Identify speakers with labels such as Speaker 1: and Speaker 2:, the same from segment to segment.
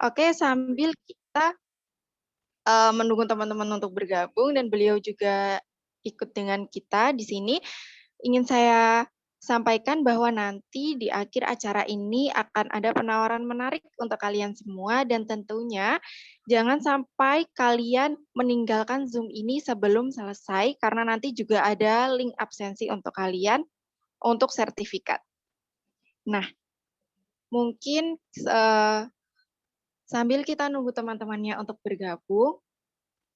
Speaker 1: Oke, sambil kita menunggu teman-teman untuk bergabung dan beliau juga ikut dengan kita di sini, ingin saya sampaikan bahwa nanti di akhir acara ini akan ada penawaran menarik untuk kalian semua dan tentunya jangan sampai kalian meninggalkan Zoom ini sebelum selesai karena nanti juga ada link absensi untuk kalian untuk sertifikat. Nah, mungkin sambil kita nunggu teman-temannya untuk bergabung,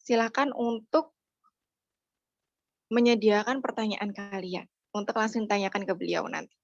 Speaker 1: silakan untuk menyediakan pertanyaan kalian untuk langsung tanyakan ke beliau nanti.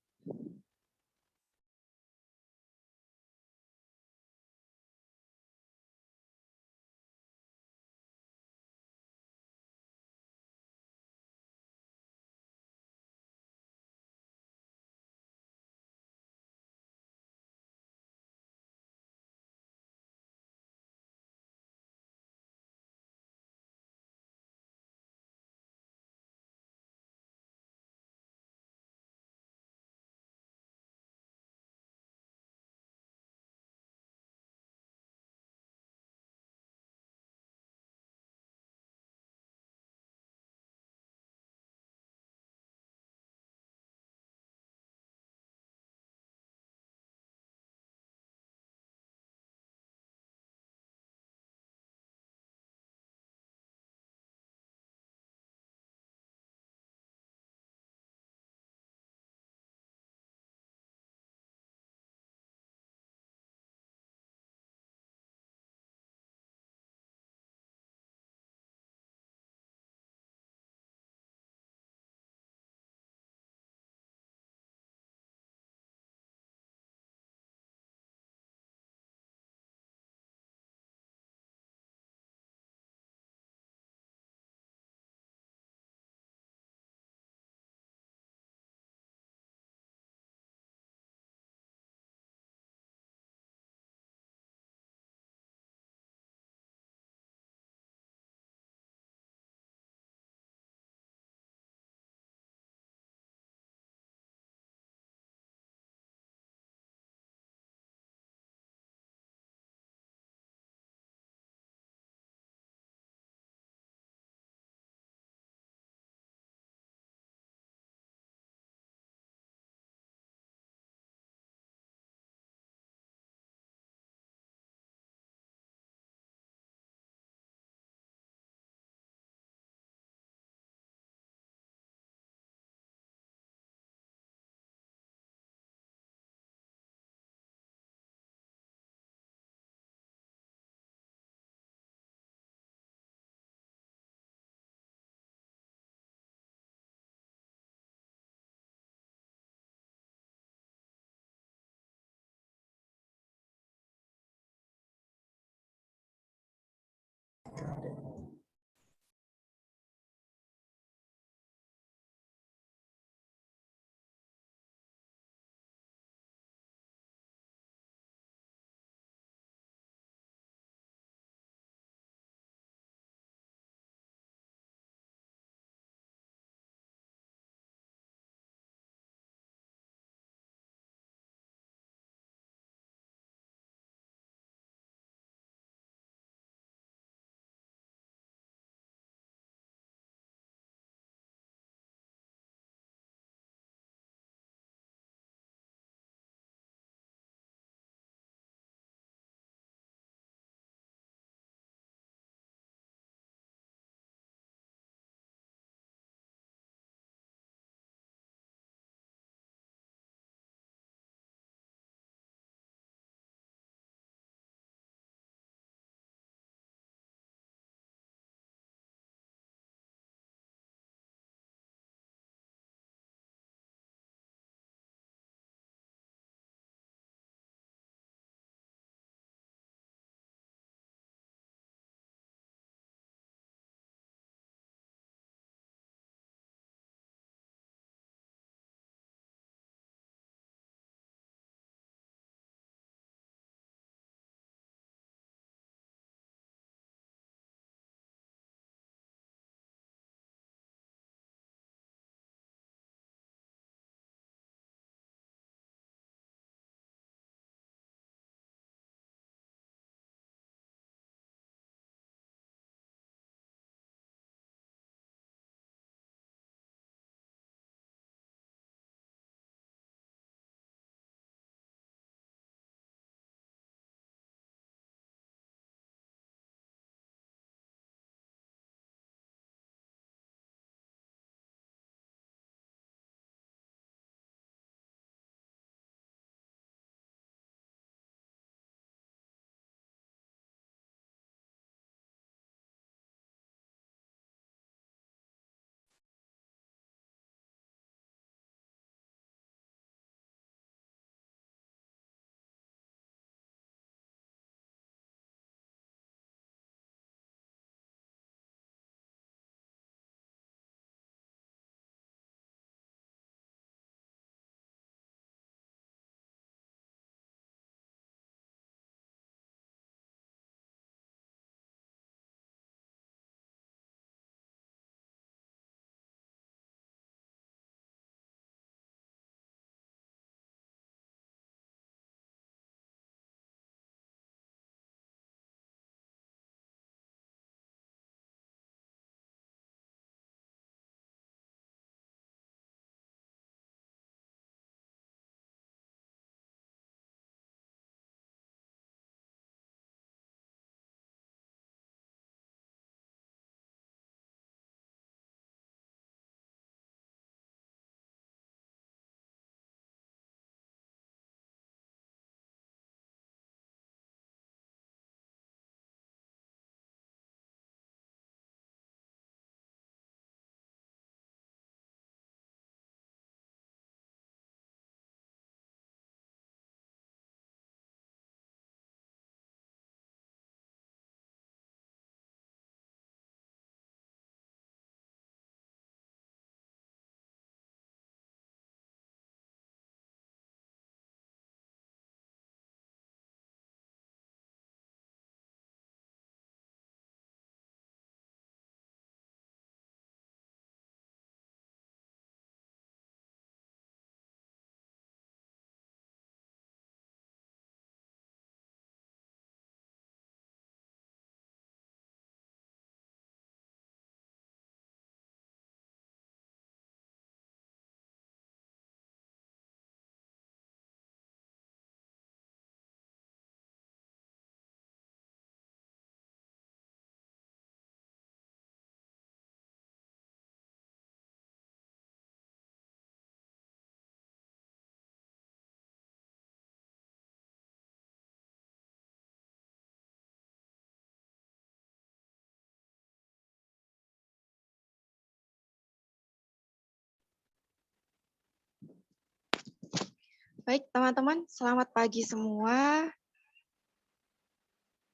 Speaker 1: Baik, teman-teman, selamat pagi semua.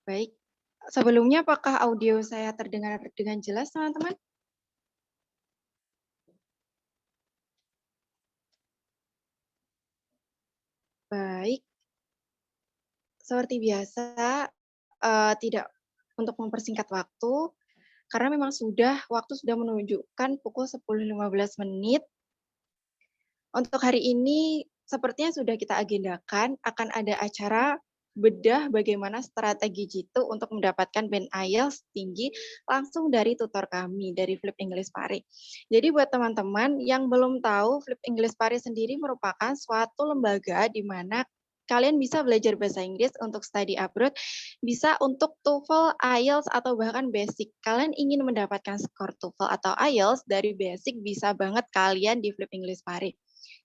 Speaker 1: Baik, sebelumnya apakah audio saya terdengar dengan jelas, teman-teman? Baik, seperti biasa, tidak untuk mempersingkat waktu, karena memang waktu sudah menunjukkan pukul 10.15. Untuk hari ini, sepertinya sudah kita agendakan akan ada acara bedah bagaimana strategi Jitu untuk mendapatkan band IELTS tinggi langsung dari tutor kami, dari Flip English Pare. Jadi buat teman-teman yang belum tahu, Flip English Pare sendiri merupakan suatu lembaga di mana kalian bisa belajar bahasa Inggris untuk study abroad, bisa untuk TOEFL, IELTS, atau bahkan basic. Kalian ingin mendapatkan skor TOEFL atau IELTS dari basic, bisa banget kalian di Flip English Pare.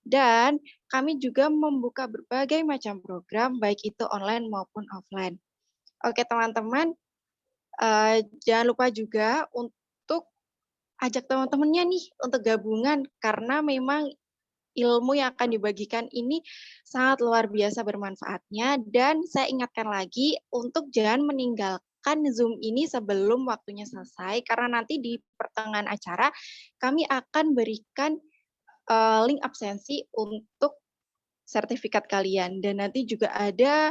Speaker 1: Dan kami juga membuka berbagai macam program, baik itu online maupun offline. Oke teman-teman, jangan lupa juga untuk ajak teman-temannya nih untuk gabungan, karena memang ilmu yang akan dibagikan ini sangat luar biasa bermanfaatnya. Dan saya ingatkan lagi untuk jangan meninggalkan Zoom ini sebelum waktunya selesai, karena nanti di pertengahan acara kami akan berikan link absensi untuk sertifikat kalian. Dan nanti juga ada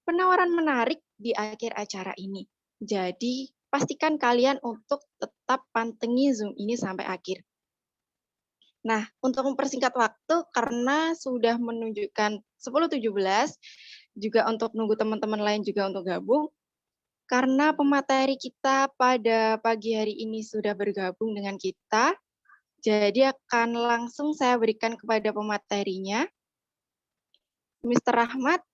Speaker 1: penawaran menarik di akhir acara ini. Jadi pastikan kalian untuk tetap pantengi Zoom ini sampai akhir. Nah, untuk mempersingkat waktu karena sudah menunjukkan 10.17, juga untuk nunggu teman-teman lain juga untuk gabung, karena pemateri kita pada pagi hari ini sudah bergabung dengan kita, jadi akan langsung saya berikan kepada pematerinya, Mr. Rahmat.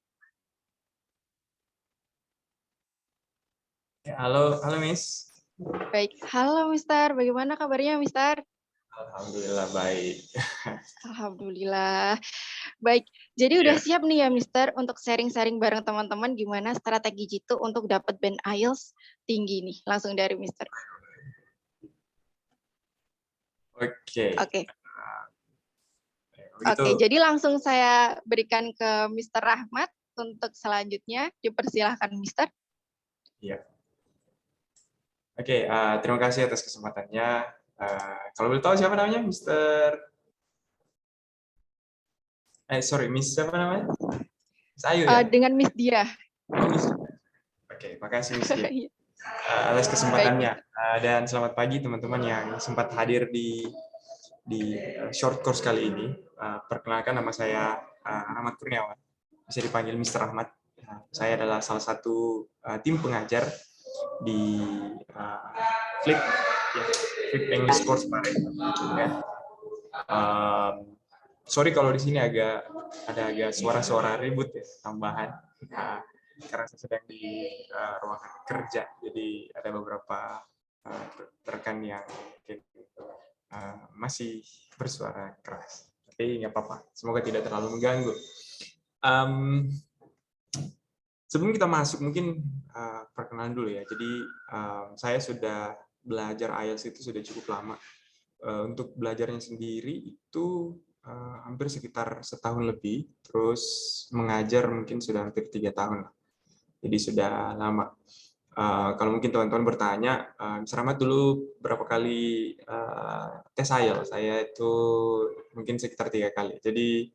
Speaker 2: Halo, halo Miss.
Speaker 1: Baik, halo Mister, bagaimana kabarnya Mister?
Speaker 2: Alhamdulillah baik.
Speaker 1: Alhamdulillah. Baik, jadi udah
Speaker 2: Ya,
Speaker 1: siap nih ya Mister untuk sharing-sharing bareng teman-teman gimana strategi Jitu untuk dapat band IELTS tinggi nih, langsung dari Mister.
Speaker 2: oke.
Speaker 1: Oke,
Speaker 2: Begitu.
Speaker 1: oke. Jadi langsung saya berikan ke Mister Rahmat untuk selanjutnya. Dipersilahkan Mister.
Speaker 2: Ya. Oke, terima kasih atas kesempatannya. Kalau boleh tahu siapa namanya, Mister? Sorry, Miss siapa namanya? Miss Ayu ya?
Speaker 1: Dengan Miss Dia.
Speaker 2: Oh, Miss. Oke, makasih Miss Dia atas
Speaker 1: Baik,
Speaker 2: kesempatannya.
Speaker 1: Mister.
Speaker 2: Dan selamat pagi teman-teman yang sempat hadir di short course kali ini. Perkenalkan nama saya Ahmad Kurniawan. Bisa dipanggil Mister Ahmad. Saya adalah salah satu tim pengajar di Flip, ya, Flip English Course Pare. Ya. Sorry kalau di sini agak suara-suara ribut ya tambahan. Karena saya sedang di ruangan kerja, jadi ada beberapa rekan yang mungkin masih bersuara keras. Tapi nggak apa-apa, semoga tidak terlalu mengganggu. Sebelum kita masuk, mungkin perkenalan dulu ya. Jadi saya sudah belajar IELTS itu sudah cukup lama. Untuk belajarnya sendiri itu hampir sekitar setahun lebih. Terus mengajar mungkin sudah hampir 3 tahun. Jadi sudah lama. Kalau mungkin teman-teman bertanya, Mas Rahmat dulu berapa kali tes IELTS? Saya itu mungkin sekitar 3 kali. Jadi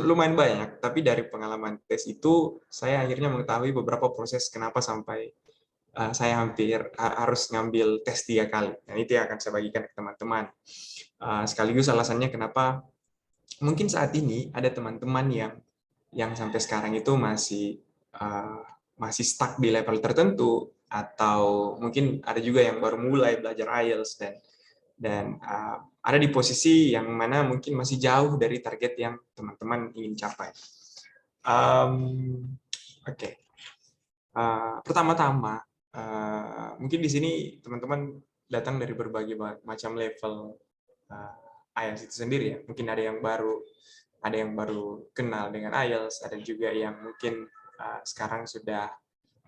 Speaker 2: lumayan banyak, tapi dari pengalaman tes itu saya akhirnya mengetahui beberapa proses kenapa sampai saya hampir harus ngambil tes 3 kali. Dan itu yang akan saya bagikan ke teman-teman. Sekaligus alasannya kenapa mungkin saat ini ada teman-teman yang sampai sekarang itu masih stuck di level tertentu, atau mungkin ada juga yang baru mulai belajar IELTS dan ada di posisi yang mana mungkin masih jauh dari target yang teman-teman ingin capai. Oke. Pertama-tama, mungkin di sini teman-teman datang dari berbagai macam level IELTS itu sendiri ya. Mungkin ada yang baru kenal dengan IELTS, ada juga yang mungkin sekarang sudah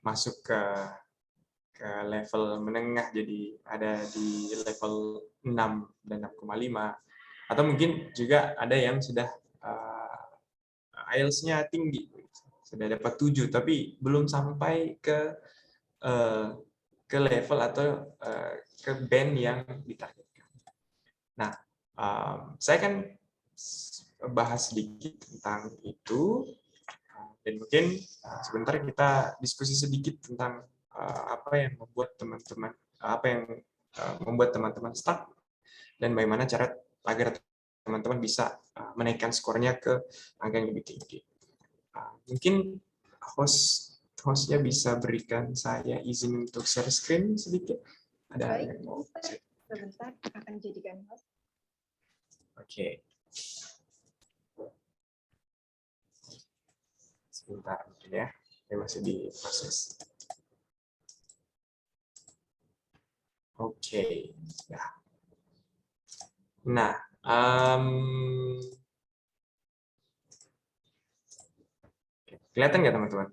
Speaker 2: masuk ke level menengah, jadi ada di level 6 dan 6,5, atau mungkin juga ada yang sudah IELTS-nya tinggi, sudah dapat 7, tapi belum sampai ke level atau ke band yang ditargetkan. Nah, saya kan bahas sedikit tentang itu, dan mungkin sebentar kita diskusi sedikit tentang apa yang membuat teman-teman stuck, dan bagaimana cara agar teman-teman bisa menaikkan skornya ke angka yang lebih tinggi. Mungkin hostnya bisa berikan saya izin untuk share screen sedikit. Ada
Speaker 1: Baik,
Speaker 2: yang mau
Speaker 1: sebentar akan jadikan host.
Speaker 2: Oke. Sebentar mungkin ya. Saya masih di proses. Oke. Nah, kelihatan nggak teman-teman?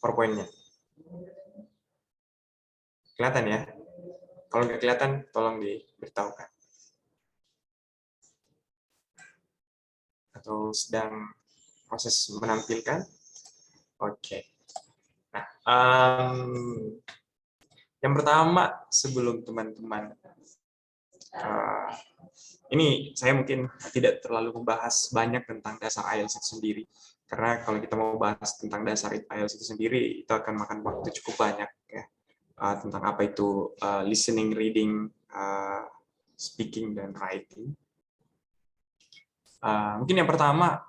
Speaker 2: PowerPoint-nya. Kelihatan ya? Kalau nggak kelihatan, tolong diberitahukan. Atau sedang proses menampilkan? Oke. Nah, yang pertama sebelum teman-teman, ini saya mungkin tidak terlalu membahas banyak tentang dasar IELTS itu sendiri, karena kalau kita mau bahas tentang dasar IELTS itu sendiri, itu akan makan waktu cukup banyak ya, tentang apa itu listening, reading, speaking, dan writing. Mungkin yang pertama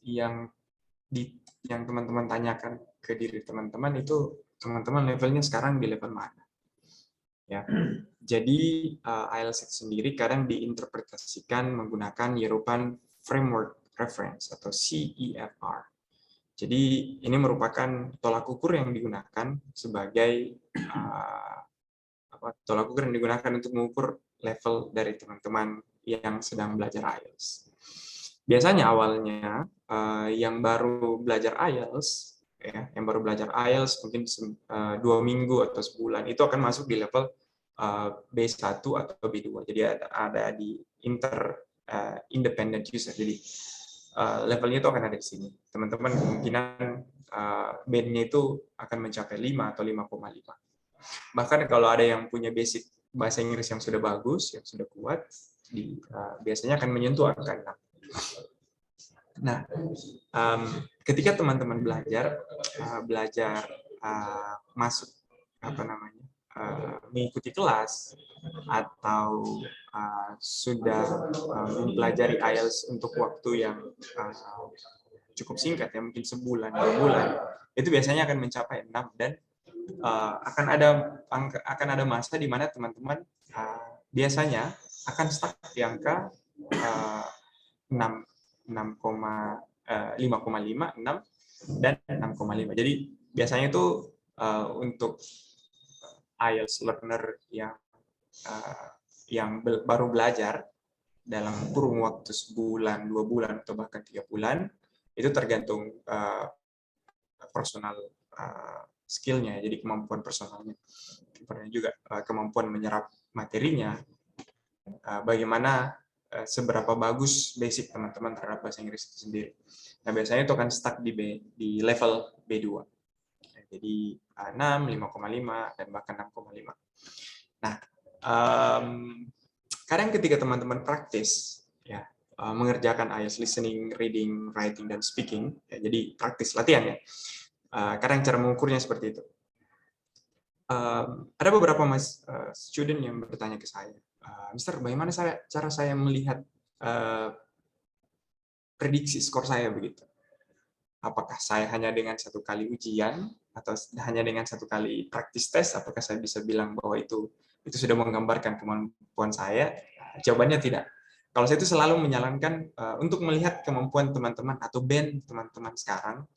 Speaker 2: yang teman-teman tanyakan ke diri teman-teman itu, teman-teman levelnya sekarang di level mana? Ya, jadi IELTS itu sendiri kadang diinterpretasikan menggunakan European Framework Reference atau CEFR. Jadi ini merupakan tolak ukur yang digunakan sebagai tolak ukur yang digunakan untuk mengukur level dari teman-teman yang sedang belajar IELTS. Biasanya awalnya yang baru belajar IELTS, yang baru belajar IELTS mungkin 2 minggu atau sebulan itu akan masuk di level B1 atau B2. Jadi ada di independent user. Jadi levelnya itu akan ada di sini. Teman-teman kemungkinan band-nya itu akan mencapai 5 atau 5,5. Bahkan kalau ada yang punya basic bahasa Inggris yang sudah bagus, yang sudah kuat, biasanya akan menyentuh angka 6. Nah, ketika teman-teman belajar masuk mengikuti kelas atau sudah mempelajari IELTS untuk waktu yang cukup singkat ya, mungkin sebulan, 2 bulan, itu biasanya akan mencapai 6, dan akan ada masa di mana teman-teman biasanya akan stuck di angka 5,5, 6, dan 6,5. Jadi biasanya itu untuk IELTS learner yang baru belajar dalam kurun waktu sebulan, 2 bulan, atau bahkan 3 bulan, itu tergantung personal skill-nya, jadi kemampuan personalnya. Juga kemampuan menyerap materinya, bagaimana seberapa bagus basic teman-teman terhadap bahasa Inggris itu sendiri. Nah, biasanya itu akan stuck di level B2. Jadi 6, 5,5, dan bahkan 6,5. Nah, kadang ketika teman-teman praktis, ya, mengerjakan IELTS listening, reading, writing, dan speaking, ya, jadi praktis latihan ya. Kadang cara mengukurnya seperti itu. Ada beberapa student yang bertanya ke saya, Mister, bagaimana cara saya melihat prediksi skor saya begitu? Apakah saya hanya dengan 1 kali ujian atau hanya dengan 1 kali praktis tes? Apakah saya bisa bilang bahwa itu sudah menggambarkan kemampuan saya? Jawabannya tidak. Kalau saya itu selalu menyarankan untuk melihat kemampuan teman-teman atau band teman-teman sekarang,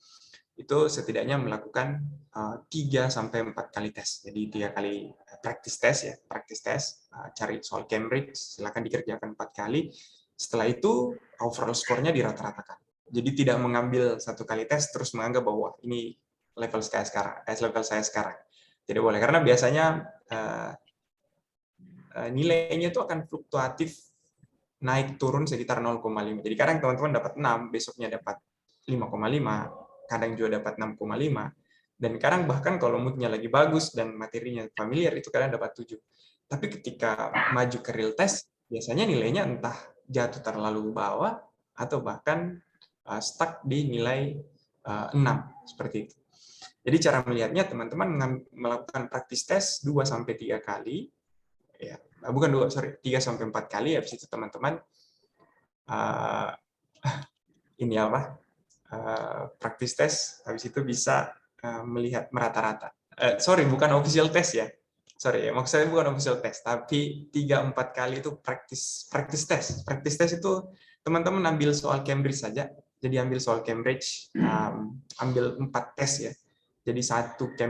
Speaker 2: itu setidaknya melakukan 3-4 kali tes. Jadi 3 kali praktis tes ya, cari soal Cambridge, silakan dikerjakan 4 kali. Setelah itu overall skornya dirata-ratakan. Jadi tidak mengambil 1 kali tes terus menganggap bahwa ini level saya sekarang. Tidak boleh, karena biasanya nilainya itu akan fluktuatif naik turun sekitar 0,5. Jadi kadang teman-teman dapat 6, besoknya dapat 5,5, kadang juga dapat 6,5, dan kadang bahkan kalau moodnya lagi bagus dan materinya familiar itu kadang dapat 7. Tapi ketika maju ke real test, biasanya nilainya entah jatuh terlalu bawah atau bahkan stuck di nilai 6, seperti itu. Jadi cara melihatnya teman-teman melakukan praktis tes 2-3 kali, ya, bukan 3-4 kali, habis itu teman-teman ini apa? Praktis tes, habis itu bisa melihat merata-rata. Sorry, bukan official test ya. Sorry, maksud saya bukan official test, tapi 3-4 kali itu praktis tes. Praktis tes itu teman-teman ambil soal Cambridge saja. Jadi ambil soal Cambridge, ambil 4 tes ya. Jadi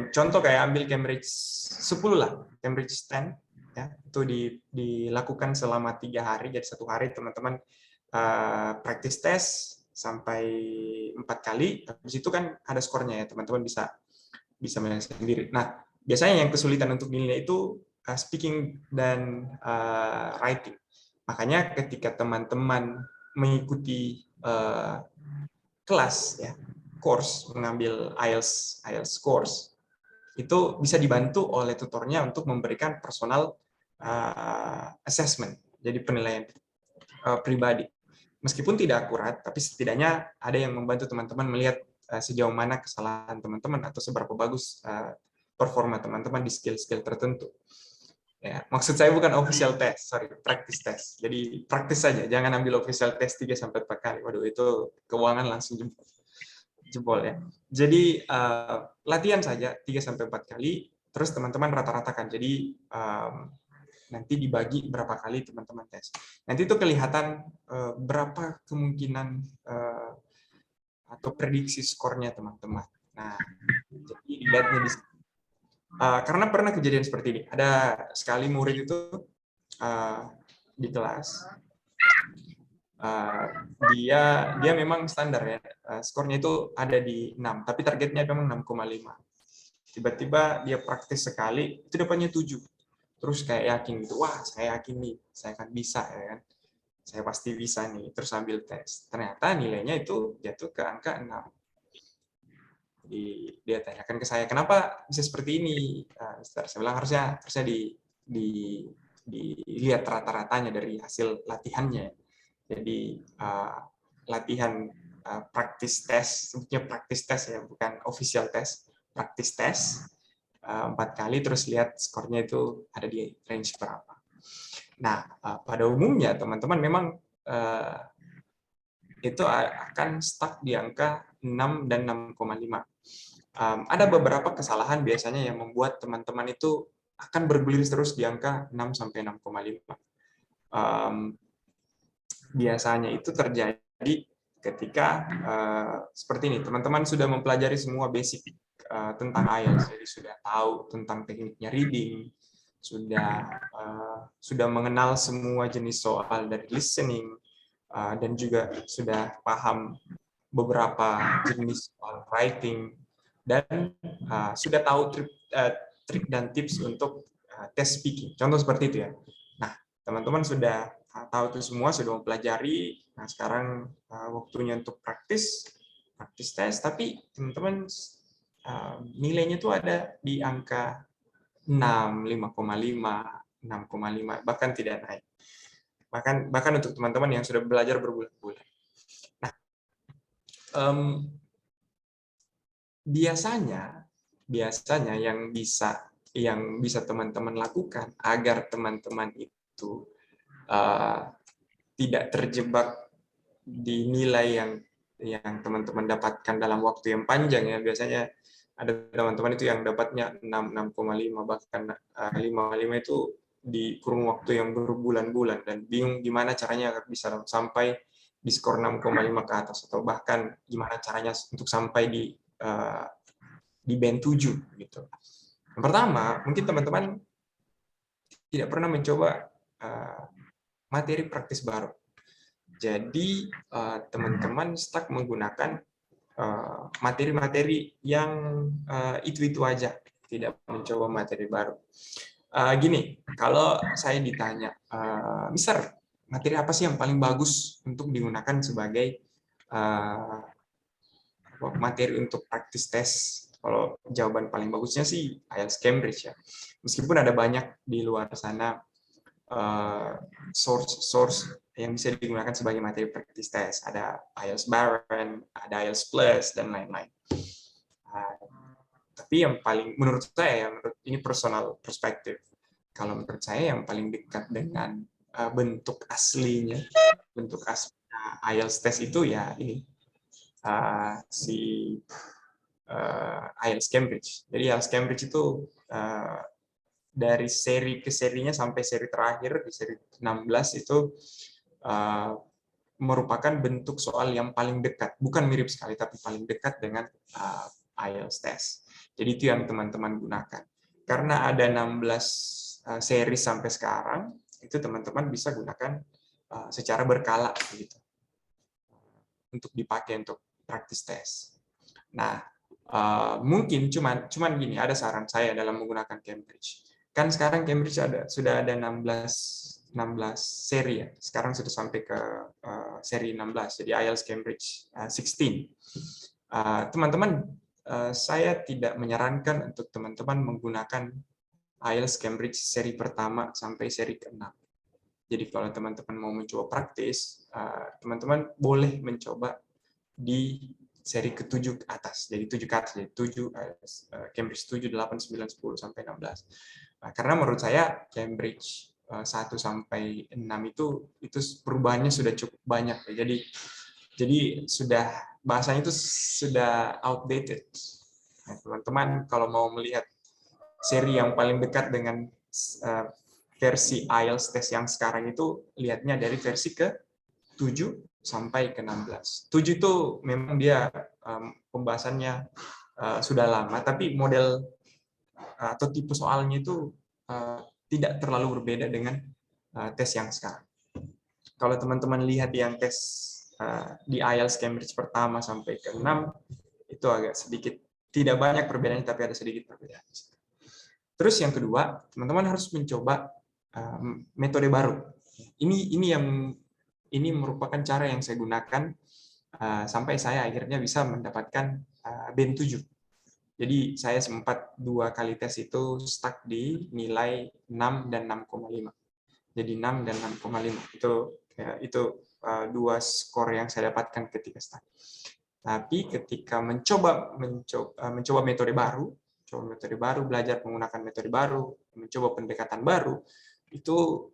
Speaker 2: contoh kayak ambil Cambridge 10 lah, Cambridge 10 ya, itu dilakukan selama 3 hari. Jadi 1 hari teman-teman praktis tes sampai 4 kali, habis itu kan ada skornya ya, teman-teman bisa melihat sendiri. Nah, biasanya yang kesulitan untuk dinilai itu speaking dan writing. Makanya ketika teman-teman mengikuti kelas ya, course, mengambil IELTS course, itu bisa dibantu oleh tutornya untuk memberikan personal assessment, jadi penilaian pribadi. Meskipun tidak akurat, tapi setidaknya ada yang membantu teman-teman melihat sejauh mana kesalahan teman-teman atau seberapa bagus performa teman-teman di skill-skill tertentu. Ya, maksud saya bukan official test, sorry, practice test. Jadi praktis saja, jangan ambil official test 3-4 kali. Waduh, itu keuangan langsung jebol ya. Jadi latihan saja 3-4 kali, terus teman-teman rata-ratakan. Jadi nanti dibagi berapa kali teman-teman tes. Nanti itu kelihatan berapa kemungkinan atau prediksi skornya teman-teman. Nah, jadi dilihatnya di karena pernah kejadian seperti ini. Ada sekali murid itu di kelas, dia memang standar ya, skornya itu ada di 6, tapi targetnya memang 6,5. Tiba-tiba dia praktis sekali, itu dapatnya 7. Terus kayak yakin gitu, wah saya yakin nih, saya akan bisa ya kan. Saya pasti bisa nih, terus ambil tes. Ternyata nilainya itu jatuh ke angka 6. Jadi dia tanyakan ke saya, kenapa bisa seperti ini? Saya bilang harusnya dilihat rata-ratanya dari hasil latihannya. Jadi latihan praktis tes, sebutnya praktis tes ya, bukan official tes, praktis tes 4 kali, terus lihat skornya itu ada di range berapa. Nah, pada umumnya teman-teman memang itu akan stuck di angka 6 dan 6,5. Ada beberapa kesalahan biasanya yang membuat teman-teman itu akan bergulir terus di angka 6 sampai 6,5. Biasanya itu terjadi ketika seperti ini, teman-teman sudah mempelajari semua basic tentang IELTS, jadi sudah tahu tentang tekniknya reading, sudah mengenal semua jenis soal dari listening, dan juga sudah paham beberapa jenis soal writing, dan sudah tahu trik dan tips untuk tes speaking. Contoh seperti itu ya. Nah, teman-teman sudah tahu itu semua, sudah mempelajari. Nah, sekarang waktunya untuk praktis tes, tapi teman-teman nilainya itu ada di angka 6, 5,5, 6,5, bahkan tidak naik. Bahkan untuk teman-teman yang sudah belajar berbulan-bulan. Nah, biasanya yang bisa teman-teman lakukan agar teman-teman itu tidak terjebak di nilai yang teman-teman dapatkan dalam waktu yang panjang ya. Biasanya ada teman-teman itu yang dapatnya 6, 6,5, bahkan 5,5 itu di kurun waktu yang berbulan-bulan, dan bingung gimana caranya agar bisa sampai di skor 6,5 ke atas, atau bahkan gimana caranya untuk sampai di band 7 gitu. Yang pertama, mungkin teman-teman tidak pernah mencoba materi praktis baru. Jadi teman-teman stuck menggunakan materi-materi yang itu-itu aja, tidak mencoba materi baru. Gini, kalau saya ditanya, Mister, materi apa sih yang paling bagus untuk digunakan sebagai materi untuk practice test. Kalau jawaban paling bagusnya sih IELTS Cambridge ya. Meskipun ada banyak di luar sana source yang bisa digunakan sebagai materi practice test. Ada IELTS Barron, ada IELTS Plus, dan lain-lain. Tapi yang paling, menurut saya, ini personal perspektif, kalau menurut saya yang paling dekat dengan bentuk asli IELTS test itu ya ini, si IELTS Cambridge. Jadi IELTS Cambridge itu dari seri ke serinya sampai seri terakhir, di seri 16 itu merupakan bentuk soal yang paling dekat. Bukan mirip sekali, tapi paling dekat dengan IELTS test. Jadi itu yang teman-teman gunakan. Karena ada 16 seri sampai sekarang, itu teman-teman bisa gunakan secara berkala gitu, untuk dipakai untuk practice test. Nah, mungkin cuman gini, ada saran saya dalam menggunakan Cambridge. Kan sekarang Cambridge sudah ada 16 seri ya. Sekarang sudah sampai ke seri 16. Jadi IELTS Cambridge 16. Teman-teman, saya tidak menyarankan untuk teman-teman menggunakan IELTS Cambridge seri pertama sampai seri ke-6. Jadi kalau teman-teman mau mencoba praktis, teman-teman boleh mencoba di seri ke-7 ke atas. Jadi 7 ke atas, jadi 7, Cambridge 7, 8, 9, 10, sampai 16. Karena menurut saya Cambridge 1 sampai 6 itu perubahannya sudah cukup banyak. Jadi sudah, bahasanya itu sudah outdated. Nah, teman-teman kalau mau melihat seri yang paling dekat dengan versi IELTS test yang sekarang itu, lihatnya dari versi ke-7 sampai ke-16. 7 itu memang dia pembahasannya sudah lama, tapi model atau tipe soalnya itu tidak terlalu berbeda dengan tes yang sekarang. Kalau teman-teman lihat yang tes di IELTS Cambridge pertama sampai ke-6, itu agak sedikit, tidak banyak perbedaannya, tapi ada sedikit perbedaan. Terus yang kedua, teman-teman harus mencoba metode baru. Ini merupakan cara yang saya gunakan sampai saya akhirnya bisa mendapatkan band 7. Jadi saya sempat 2 kali tes itu stuck di nilai 6 dan 6,5. Jadi 6 dan 6,5 itu 2 skor yang saya dapatkan ketika stuck. Tapi ketika mencoba metode baru, belajar menggunakan metode baru, mencoba pendekatan baru, itu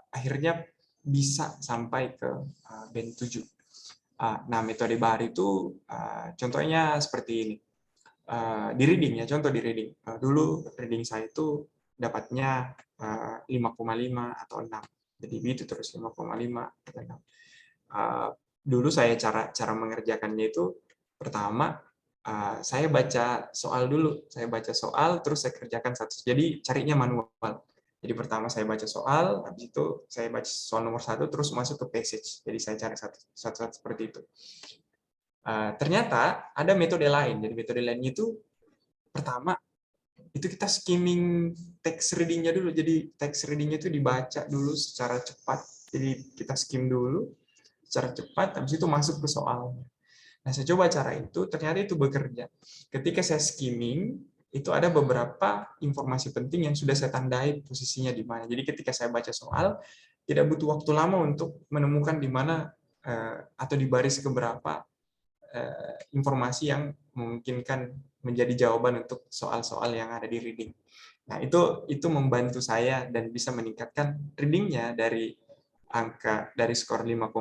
Speaker 2: akhirnya bisa sampai ke band 7. Nah, metode baru itu contohnya seperti ini. Di reading ya, contoh di reading. Dulu reading saya itu dapatnya 5,5 atau 6. Jadi itu terus 5,5 atau 6. Dulu saya cara mengerjakannya itu, pertama saya baca soal dulu. Saya baca soal, terus saya kerjakan satu. Jadi carinya manual. Jadi pertama saya baca soal, habis itu saya baca soal nomor 1, terus masuk ke passage. Jadi saya cari satu-satu seperti itu. Ternyata ada metode lain. Jadi metode lainnya itu, pertama itu kita skimming text reading-nya dulu. Jadi text reading-nya itu dibaca dulu secara cepat. Jadi kita skim dulu secara cepat, habis itu masuk ke soalnya. Nah, saya coba cara itu, ternyata itu bekerja. Ketika saya skimming, itu ada beberapa informasi penting yang sudah saya tandai posisinya di mana. Jadi ketika saya baca soal, tidak butuh waktu lama untuk menemukan di mana atau di baris keberapa informasi yang memungkinkan menjadi jawaban untuk soal-soal yang ada di reading. Nah, itu membantu saya dan bisa meningkatkan reading-nya dari skor 5,5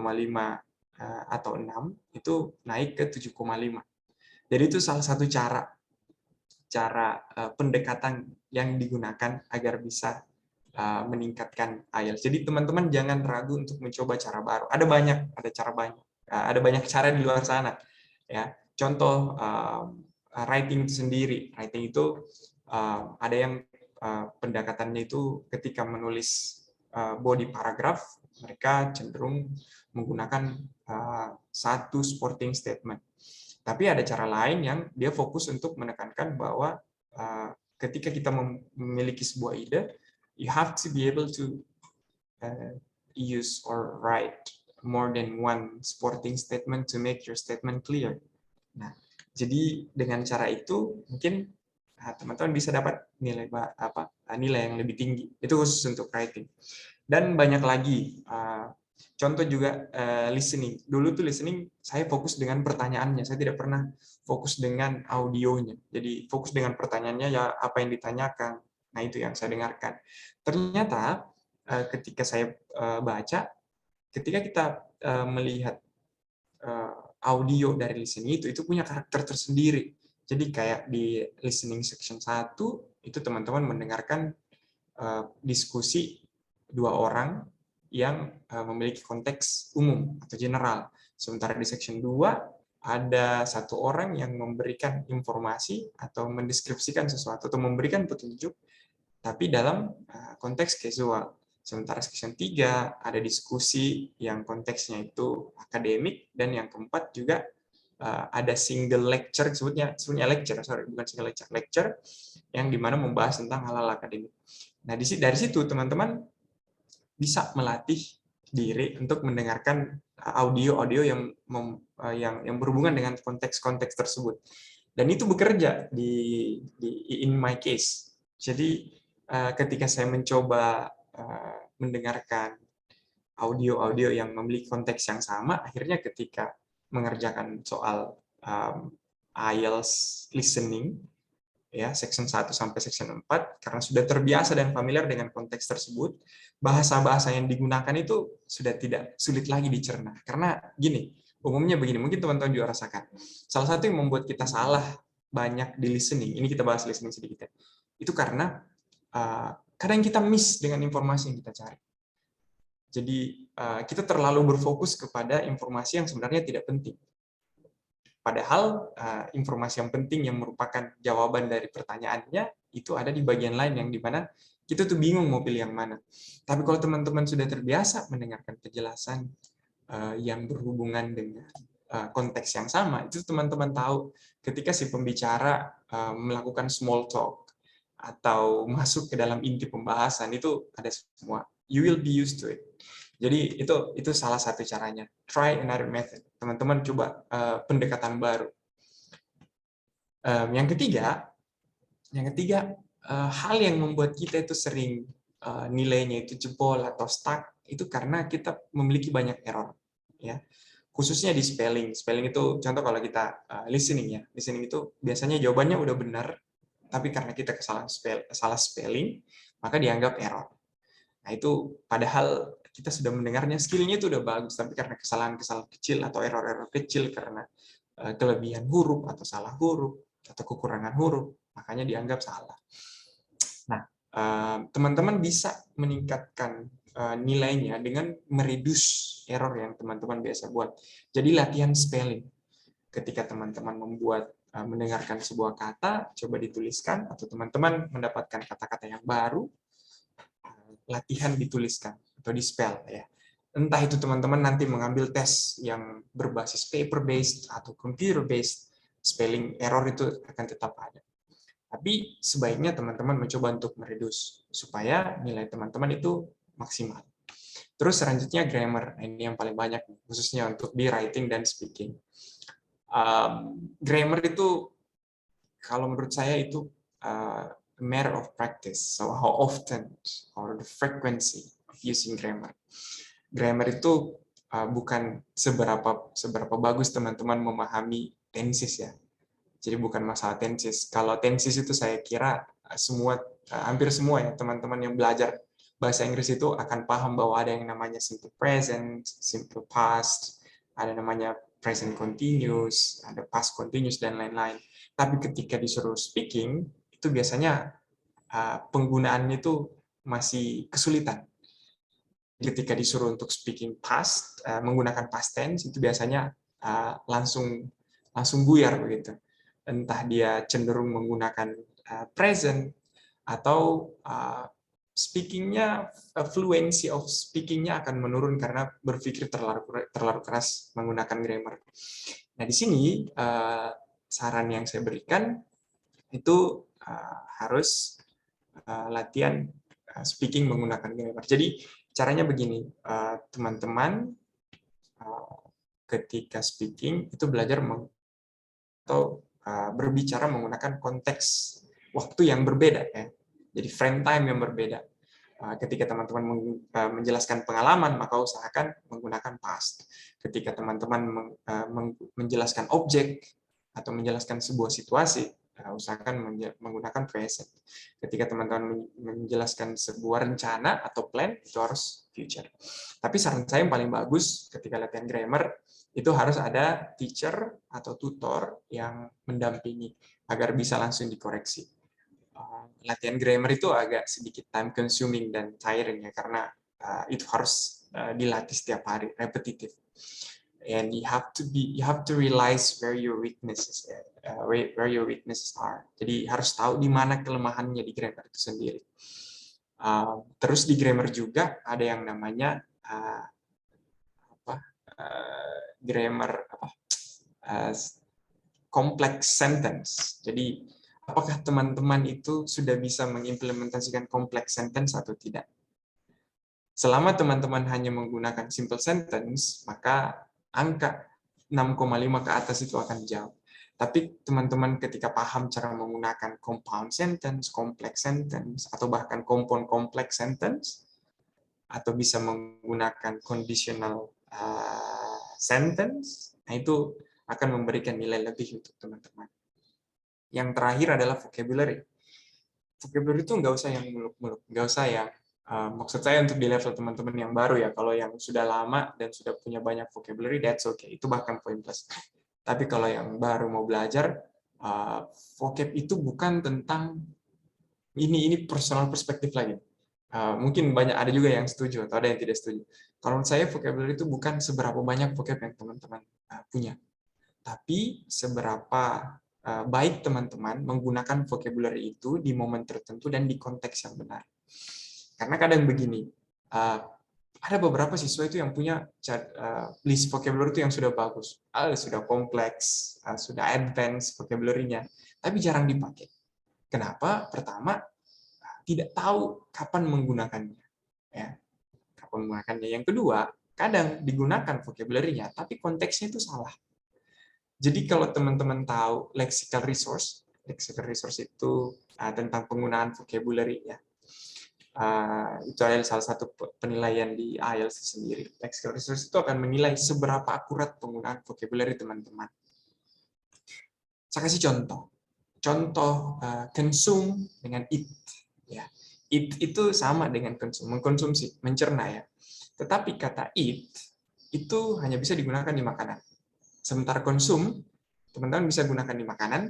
Speaker 2: atau 6 itu naik ke 7,5. Jadi itu salah satu cara pendekatan yang digunakan agar bisa meningkatkan IELTS. Jadi teman-teman jangan ragu untuk mencoba cara baru. Ada banyak cara di luar sana. Ya, contoh writing itu sendiri. Writing itu ada yang pendekatannya itu ketika menulis body paragraph, mereka cenderung menggunakan satu supporting statement. Tapi ada cara lain yang dia fokus untuk menekankan bahwa ketika kita memiliki sebuah ide, you have to be able to use or write more than one supporting statement to make your statement clear. Nah, jadi dengan cara itu mungkin teman-teman bisa dapat nilai yang lebih tinggi. Itu khusus untuk writing. Dan banyak lagi. Contoh juga listening. Dulu tuh listening saya fokus dengan pertanyaannya. Saya tidak pernah fokus dengan audionya. Jadi fokus dengan pertanyaannya ya apa yang ditanyakan. Nah, itu yang saya dengarkan. Ternyata ketika saya baca, ketika kita melihat audio dari listening itu punya karakter tersendiri. Jadi kayak di listening section 1 itu teman-teman mendengarkan diskusi dua orang yang memiliki konteks umum atau general. Sementara di section 2 ada satu orang yang memberikan informasi atau mendeskripsikan sesuatu atau memberikan petunjuk tapi dalam konteks casual. Sementara section 3 ada diskusi yang konteksnya itu akademik, dan yang keempat juga ada single lecture, sebutnya lecture, bukan single lecture yang dimana membahas tentang hal-hal akademik. Nah, dari situ teman-teman bisa melatih diri untuk mendengarkan audio-audio yang berhubungan dengan konteks-konteks tersebut. Dan itu bekerja in my case. Jadi ketika saya mencoba mendengarkan audio-audio yang memiliki konteks yang sama, akhirnya ketika mengerjakan soal IELTS listening, ya section 1 sampai section 4, karena sudah terbiasa dan familiar dengan konteks tersebut, bahasa-bahasa yang digunakan itu sudah tidak sulit lagi dicerna. Karena gini, umumnya begini, mungkin teman-teman juga rasakan. Salah satu yang membuat kita salah banyak di listening, ini kita bahas listening sedikit ya, itu karena kadang kita miss dengan informasi yang kita cari. Jadi kita terlalu berfokus kepada informasi yang sebenarnya tidak penting. Padahal informasi yang penting yang merupakan jawaban dari pertanyaannya itu ada di bagian lain yang dimana kita tuh bingung mau pilih yang mana. Tapi kalau teman-teman sudah terbiasa mendengarkan penjelasan yang berhubungan dengan konteks yang sama, itu teman-teman tahu ketika si pembicara melakukan small talk atau masuk ke dalam inti pembahasan, itu ada semua. You will be used to it. Jadi itu salah satu caranya. Try another method. Teman-teman coba pendekatan baru. Yang ketiga, hal yang membuat kita itu sering nilainya itu jebol atau stuck itu karena kita memiliki banyak error, ya. Khususnya di spelling. Spelling itu contoh kalau kita listening ya. Listening itu biasanya jawabannya udah benar, tapi karena kita salah spelling, maka dianggap error. Nah, itu padahal kita sudah mendengarnya, skill-nya itu udah bagus, tapi karena kesalahan-kesalahan kecil atau error-error kecil karena kelebihan huruf atau salah huruf atau kekurangan huruf, makanya dianggap salah. Nah, teman-teman bisa meningkatkan nilainya dengan mereduce error yang teman-teman biasa buat. Jadi latihan spelling. Ketika teman-teman mendengarkan sebuah kata, coba dituliskan, atau teman-teman mendapatkan kata-kata yang baru, latihan dituliskan atau di-spell ya. Entah itu teman-teman nanti mengambil tes yang berbasis paper-based atau computer-based, spelling error itu akan tetap ada. Tapi sebaiknya teman-teman mencoba untuk mereduce supaya nilai teman-teman itu maksimal. Terus selanjutnya grammar, ini yang paling banyak khususnya untuk di writing dan speaking. Grammar itu kalau menurut saya itu a matter of practice. So how often or the frequency of using grammar. Grammar itu bukan seberapa bagus teman-teman memahami tenses ya. Jadi bukan masalah tenses. Kalau tenses itu saya kira hampir semua ya teman-teman yang belajar bahasa Inggris itu akan paham bahwa ada yang namanya simple present, simple past, ada namanya present continuous, ada past continuous dan lain-lain. Tapi ketika disuruh speaking, itu biasanya penggunaannya itu masih kesulitan. Ketika disuruh untuk speaking past, menggunakan past tense, itu biasanya langsung buyar begitu. Entah dia cenderung menggunakan present atau speakingnya, fluency of speakingnya akan menurun karena berpikir terlalu keras menggunakan grammar. Nah, di sini saran yang saya berikan itu harus latihan speaking menggunakan grammar. Jadi Caranya begini, teman-teman ketika speaking itu belajar atau berbicara menggunakan konteks waktu yang berbeda ya. Jadi frame time yang berbeda. Ketika teman-teman menjelaskan pengalaman, maka usahakan menggunakan past. Ketika teman-teman menjelaskan objek atau menjelaskan sebuah situasi, usahakan menggunakan present. Ketika teman-teman menjelaskan sebuah rencana atau plan, itu harus future. Tapi saran saya yang paling bagus ketika latihan grammar, itu harus ada teacher atau tutor yang mendampingi agar bisa langsung dikoreksi. Latihan grammar itu agak sedikit time consuming dan tiring ya, karena itu harus dilatih setiap hari, repetitif. And you have to realize where your weaknesses are. Jadi harus tahu di mana kelemahannya di grammar itu sendiri. Terus di grammar juga ada yang namanya grammar complex sentence. Jadi apakah teman-teman itu sudah bisa mengimplementasikan complex sentence atau tidak? Selama teman-teman hanya menggunakan simple sentence, maka angka 6,5 ke atas itu akan jauh. Tapi teman-teman ketika paham cara menggunakan compound sentence, complex sentence, atau bahkan compound complex sentence, atau bisa menggunakan conditional sentence, nah itu akan memberikan nilai lebih untuk teman-teman. Yang terakhir adalah vocabulary. Vocabulary itu nggak usah yang muluk-muluk, nggak usah yang maksud saya untuk di level teman-teman yang baru ya. Kalau yang sudah lama dan sudah punya banyak vocabulary, that's okay. Itu bahkan poin plus. Tapi kalau yang baru mau belajar, vocab itu bukan tentang ini personal perspektif lagi. Mungkin banyak ada juga yang setuju atau ada yang tidak setuju. Kalau menurut saya vocabulary itu bukan seberapa banyak vocab yang teman-teman punya, tapi seberapa baik teman-teman menggunakan vocabulary itu di momen tertentu dan di konteks yang benar. Karena kadang begini, ada beberapa siswa itu yang punya list vocabulary itu yang sudah bagus, sudah kompleks, sudah advance vocabulary-nya, tapi jarang dipakai. Kenapa? Pertama, tidak tahu kapan menggunakannya. Ya, kapan menggunakannya. Yang kedua, kadang digunakan vocabulary-nya, tapi konteksnya itu salah. Jadi kalau teman-teman tahu lexical resource itu tentang penggunaan vocabulary ya. Itu adalah salah satu penilaian di IELTS sendiri. Lexical resource itu akan menilai seberapa akurat penggunaan vocabulary teman-teman. Saya kasih contoh. Contoh consume dengan eat. Ya. Eat itu sama dengan consume, mengkonsumsi, mencerna ya. Tetapi kata eat itu hanya bisa digunakan di makanan. Sementara konsum, teman-teman bisa gunakan di makanan,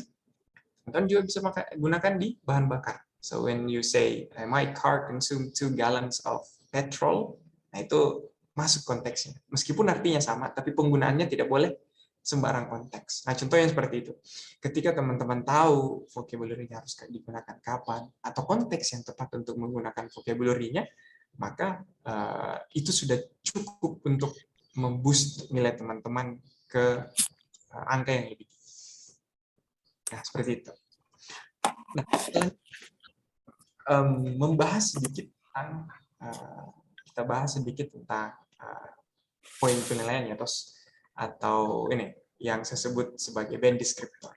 Speaker 2: teman-teman juga bisa gunakan di bahan bakar. So when you say, my car consume 2 gallons of petrol, nah itu masuk konteksnya. Meskipun artinya sama, tapi penggunaannya tidak boleh sembarang konteks. Nah, contoh yang seperti itu. Ketika teman-teman tahu vocabulary-nya harus digunakan kapan, atau konteks yang tepat untuk menggunakan vocabulary-nya, maka itu sudah cukup untuk memboost nilai teman-teman ke angka yang lebih tinggi. Nah, seperti itu. Nah, membahas sedikit tentang kita bahas sedikit tentang poin penilaian ya, atau ini yang saya sebut sebagai band descriptor.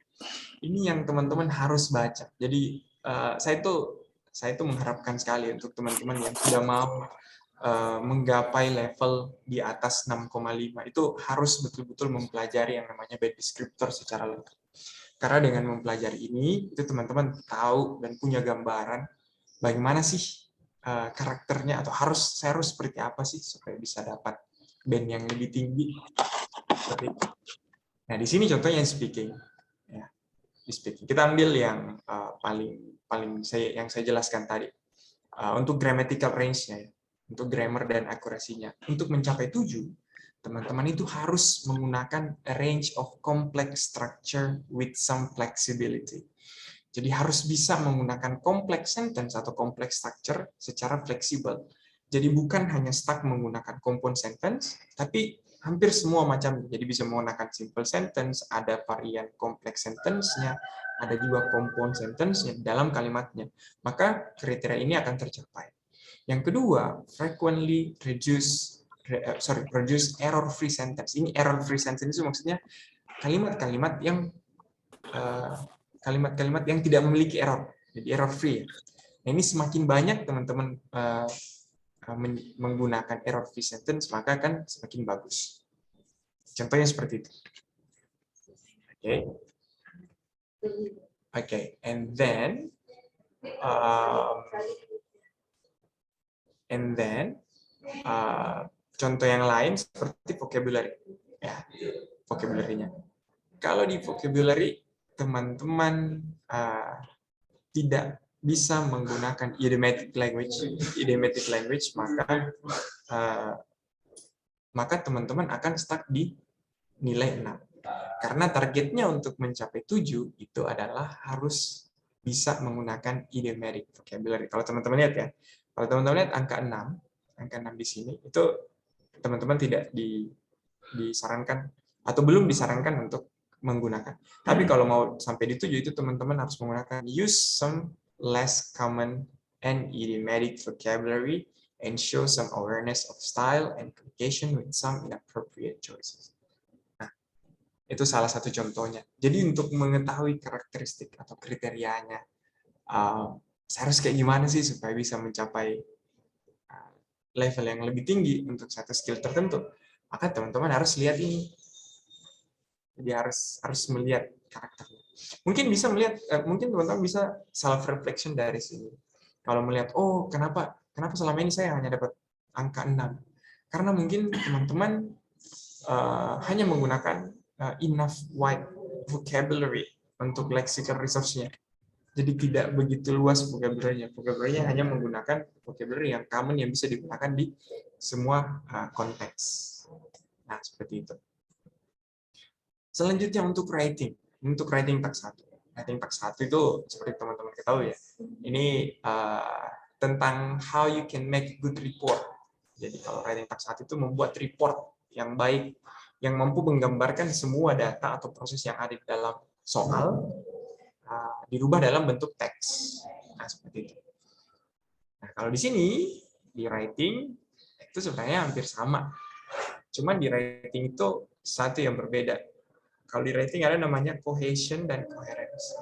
Speaker 2: Ini yang teman-teman harus baca. Jadi saya itu mengharapkan sekali untuk teman-teman yang sudah mau menggapai level di atas 6,5 itu harus betul-betul mempelajari yang namanya band descriptor secara lengkap. Karena dengan mempelajari ini, itu teman-teman tahu dan punya gambaran bagaimana sih karakternya atau saya harus seperti apa sih supaya bisa dapat band yang lebih tinggi. Seperti itu. Nah, di sini contohnya yang speaking. Ya, di speaking. Kita ambil yang paling saya jelaskan tadi. Untuk grammatical range-nya, ya. Untuk grammar dan akurasinya. Untuk mencapai 7, teman-teman itu harus menggunakan a range of complex structure with some flexibility. Jadi harus bisa menggunakan complex sentence atau complex structure secara fleksibel. Jadi bukan hanya stuck menggunakan compound sentence, tapi hampir semua macam. Jadi bisa menggunakan simple sentence, ada varian complex sentence-nya, ada juga compound sentence-nya dalam kalimatnya. Maka kriteria ini akan tercapai. Yang kedua, frequently produce error-free sentence. Ini error-free sentence itu maksudnya kalimat-kalimat yang tidak memiliki error, jadi error-free. Nah, ini semakin banyak teman-teman menggunakan error-free sentence, maka akan semakin bagus. Contohnya seperti itu. Okay, and then contoh yang lain seperti vocabulary, ya, vocabulary-nya. Kalau di vocabulary teman-teman tidak bisa menggunakan idiomatic language, maka teman-teman akan stuck di nilai 6. Karena targetnya untuk mencapai 7 itu adalah harus bisa menggunakan idiomatic vocabulary. Kalau teman-teman lihat ya, kalau teman-teman lihat angka 6 di sini, itu teman-teman tidak disarankan atau belum disarankan untuk menggunakan. Tapi kalau mau sampai di 7 itu teman-teman harus menggunakan use some less common and idiomatic vocabulary and show some awareness of style and communication with some inappropriate choices. Nah, itu salah satu contohnya. Jadi untuk mengetahui karakteristik atau kriterianya, saya harus kayak gimana sih supaya bisa mencapai level yang lebih tinggi untuk satu skill tertentu, maka teman-teman harus lihat ini. Jadi harus melihat karakternya. Mungkin bisa melihat, mungkin teman-teman bisa self reflection dari sini. Kalau melihat, oh kenapa selama ini saya hanya dapat angka 6? Karena mungkin teman-teman hanya menggunakan enough wide vocabulary untuk lexical resource-nya. Jadi tidak begitu luas vocabulary-nya. Vocabulary-nya hanya menggunakan vocabulary yang common yang bisa digunakan di semua konteks. Nah, seperti itu. Selanjutnya untuk writing task 1. Writing task 1 itu seperti teman-teman ketahui ya. Ini tentang how you can make good report. Jadi kalau writing task 1 itu membuat report yang baik, yang mampu menggambarkan semua data atau proses yang ada di dalam soal, dirubah dalam bentuk teks. Nah, seperti itu. Nah, kalau di sini, di writing, itu sebenarnya hampir sama. Cuman di writing itu satu yang berbeda. Kalau di writing ada namanya cohesion dan coherence.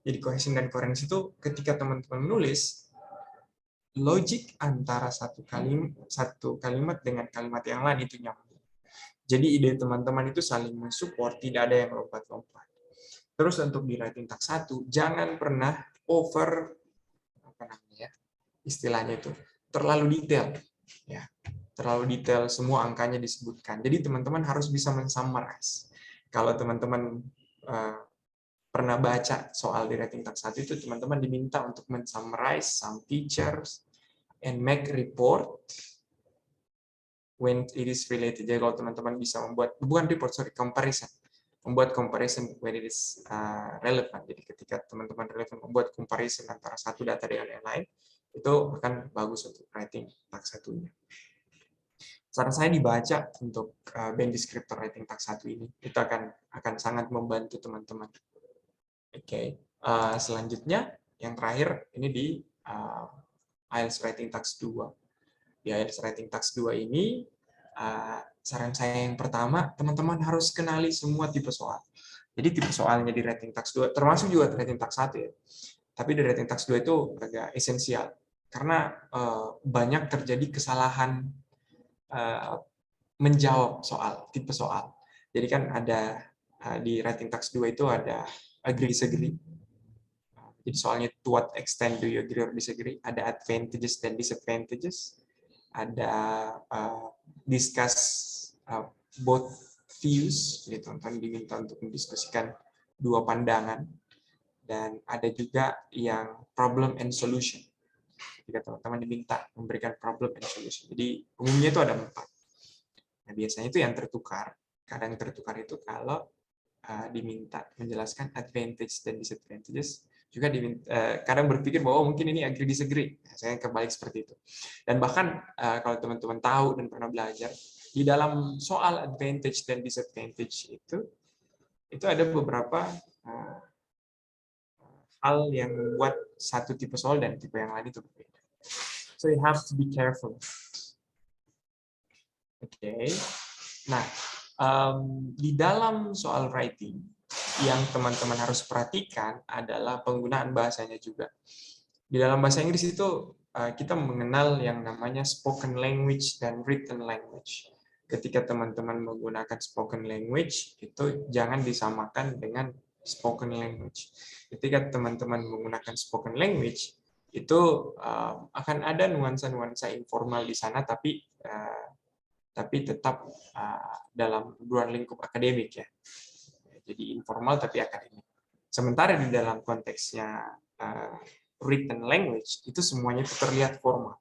Speaker 2: Jadi cohesion dan coherence itu ketika teman-teman menulis, logik antara satu kalimat dengan kalimat yang lain itu nyambung. Jadi ide teman-teman itu saling mensupport, tidak ada yang lompat-lompat. Terus untuk di writing task 1, jangan pernah istilahnya itu terlalu detail. Ya, terlalu detail semua angkanya disebutkan. Jadi teman-teman harus bisa men-summarize. Kalau teman-teman pernah baca soal di writing task 1 itu, teman-teman diminta untuk men-summarize some features and make report when it is related. Jadi kalau teman-teman bisa membuat, membuat comparison when it is relevant. Jadi ketika teman-teman relevan membuat comparison antara satu data dengan yang lain, itu akan bagus untuk writing task 1-nya. Saran saya dibaca untuk band descriptor writing task 1 ini. Itu akan sangat membantu teman-teman. Oke. Selanjutnya, yang terakhir, ini di IELTS Writing Task 2. Di IELTS Writing Task 2 ini, saran saya yang pertama, teman-teman harus kenali semua tipe soal. Jadi tipe soalnya di Writing Task 2, termasuk juga Writing Task 1 ya. Tapi di Writing Task 2 itu agak esensial. Karena banyak terjadi kesalahan menjawab soal, tipe soal. Jadi kan ada di Writing Task 2 itu ada agree disagree. Jadi soalnya to what extent do you agree or disagree? Ada advantages dan disadvantages. Ada discuss both views. Jadi teman-teman diminta untuk mendiskusikan dua pandangan. Dan ada juga yang problem and solution. Jika teman-teman diminta memberikan problem and solution. Jadi umumnya itu ada 4. Nah, biasanya itu yang tertukar. Kadang tertukar itu kalau diminta menjelaskan advantage dan disadvantages. Juga kadang berpikir bahwa mungkin ini agree disagree. Nah, saya kebalik seperti itu. Dan bahkan kalau teman-teman tahu dan pernah belajar, di dalam soal advantage dan disadvantage itu ada beberapa hal yang membuat satu tipe soal dan tipe yang lain itu berbeda. So you have to be careful. Oke. Nah, di dalam soal writing, yang teman-teman harus perhatikan adalah penggunaan bahasanya juga. Di dalam bahasa Inggris itu kita mengenal yang namanya spoken language dan written language. Ketika teman-teman menggunakan spoken language, itu jangan disamakan dengan spoken language. Ketika teman-teman menggunakan spoken language, itu akan ada nuansa-nuansa informal di sana, tapi tetap dalam ruang lingkup akademik ya. Jadi informal tapi akademik. Sementara di dalam konteksnya written language itu semuanya terlihat formal.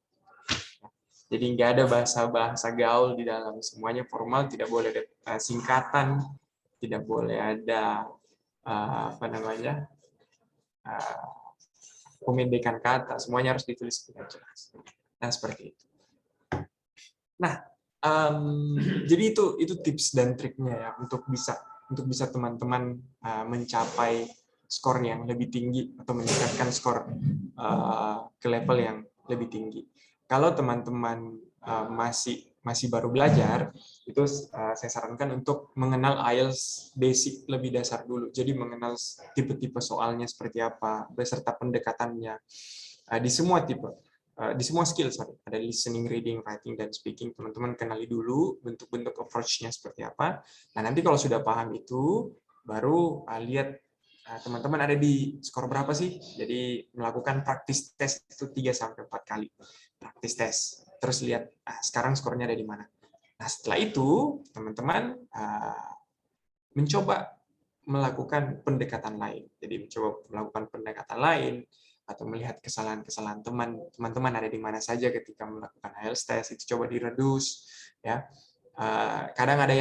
Speaker 2: Jadi nggak ada bahasa-bahasa gaul di dalam, semuanya formal, tidak boleh ada singkatan, tidak boleh ada apa namanya pemendekan kata, semuanya harus ditulis dengan jelas. Nah seperti itu. Nah jadi itu tips dan triknya ya untuk bisa teman-teman mencapai skor yang lebih tinggi atau meningkatkan skor ke level yang lebih tinggi. Kalau teman-teman masih baru belajar, itu saya sarankan untuk mengenal IELTS basic lebih dasar dulu. Jadi mengenal tipe-tipe soalnya seperti apa, beserta pendekatannya di semua tipe. Di semua skill, ada listening, reading, writing, dan speaking. Teman-teman kenali dulu bentuk-bentuk approach-nya seperti apa. Nah, nanti kalau sudah paham itu, baru lihat teman-teman ada di skor berapa sih. Jadi melakukan practice test itu 3-4 kali. Practice test. Terus lihat sekarang skornya ada di mana. Nah, setelah itu, teman-teman mencoba melakukan pendekatan lain. Jadi mencoba melakukan pendekatan lain, atau melihat kesalahan-kesalahan teman-teman ada di mana saja ketika melakukan IELTS test, itu coba diredus ya. Kadang ada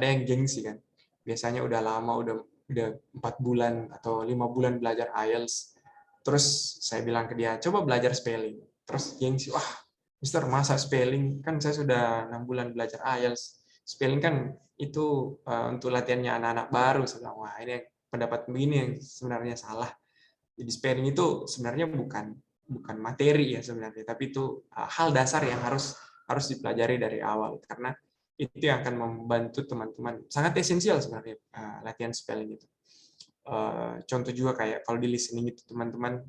Speaker 2: yang gengsi kan, biasanya udah lama, udah 4 bulan atau 5 bulan belajar IELTS, terus saya bilang ke dia coba belajar spelling, terus gengsi, wah Mister masa spelling, kan saya sudah 6 bulan belajar IELTS, spelling kan itu untuk latihannya anak-anak baru. Saya bilang, wah ini pendapat begini yang sebenarnya salah. Jadi spelling itu sebenarnya bukan materi ya sebenarnya, tapi itu hal dasar yang harus dipelajari dari awal, karena itu yang akan membantu teman-teman, sangat esensial sebenarnya latihan spelling itu. Contoh juga kayak kalau di listening itu teman-teman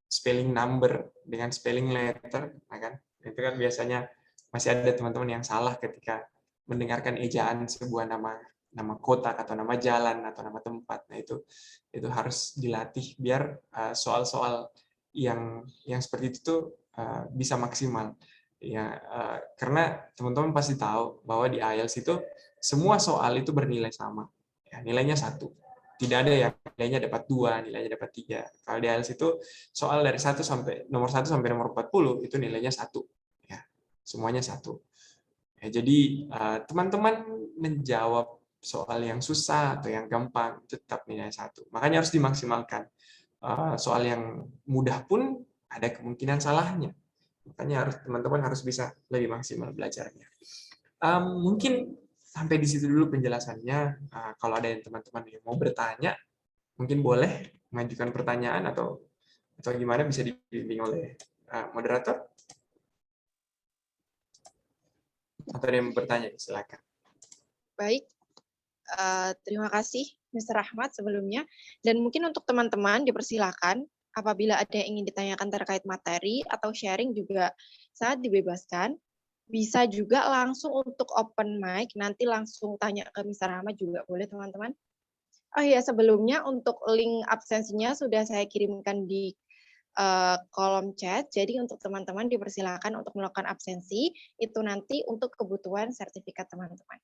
Speaker 2: spelling number dengan spelling letter, kan itu kan biasanya masih ada teman-teman yang salah ketika mendengarkan ejaan sebuah nama kota atau nama jalan atau nama tempat. Nah itu harus dilatih biar soal-soal yang seperti itu tuh bisa maksimal ya, karena teman-teman pasti tahu bahwa di IELTS itu semua soal itu bernilai sama ya, nilainya 1, tidak ada yang nilainya dapat 2, nilainya dapat 3. Kalau di IELTS itu soal dari nomor 1 sampai nomor 40 itu nilainya 1 ya, semuanya 1 ya. Jadi teman-teman menjawab soal yang susah atau yang gampang tetap nilai 1. Makanya harus dimaksimalkan. Soal yang mudah pun ada kemungkinan salahnya. Makanya teman-teman harus bisa lebih maksimal belajarnya. Mungkin sampai di situ dulu penjelasannya. Kalau ada yang teman-teman yang mau bertanya, mungkin boleh mengajukan pertanyaan atau gimana, bisa dibimbing oleh moderator. Atau ada yang mau bertanya, silakan.
Speaker 1: Baik, terima kasih Mr. Ahmad sebelumnya. Dan mungkin untuk teman-teman dipersilakan apabila ada yang ingin ditanyakan terkait materi atau sharing juga sangat dibebaskan. Bisa juga langsung untuk open mic, nanti langsung tanya ke Mr. Ahmad juga boleh teman-teman. Oh iya, sebelumnya untuk link absensinya sudah saya kirimkan di kolom chat. Jadi untuk teman-teman dipersilakan untuk melakukan absensi, itu nanti untuk kebutuhan sertifikat teman-teman.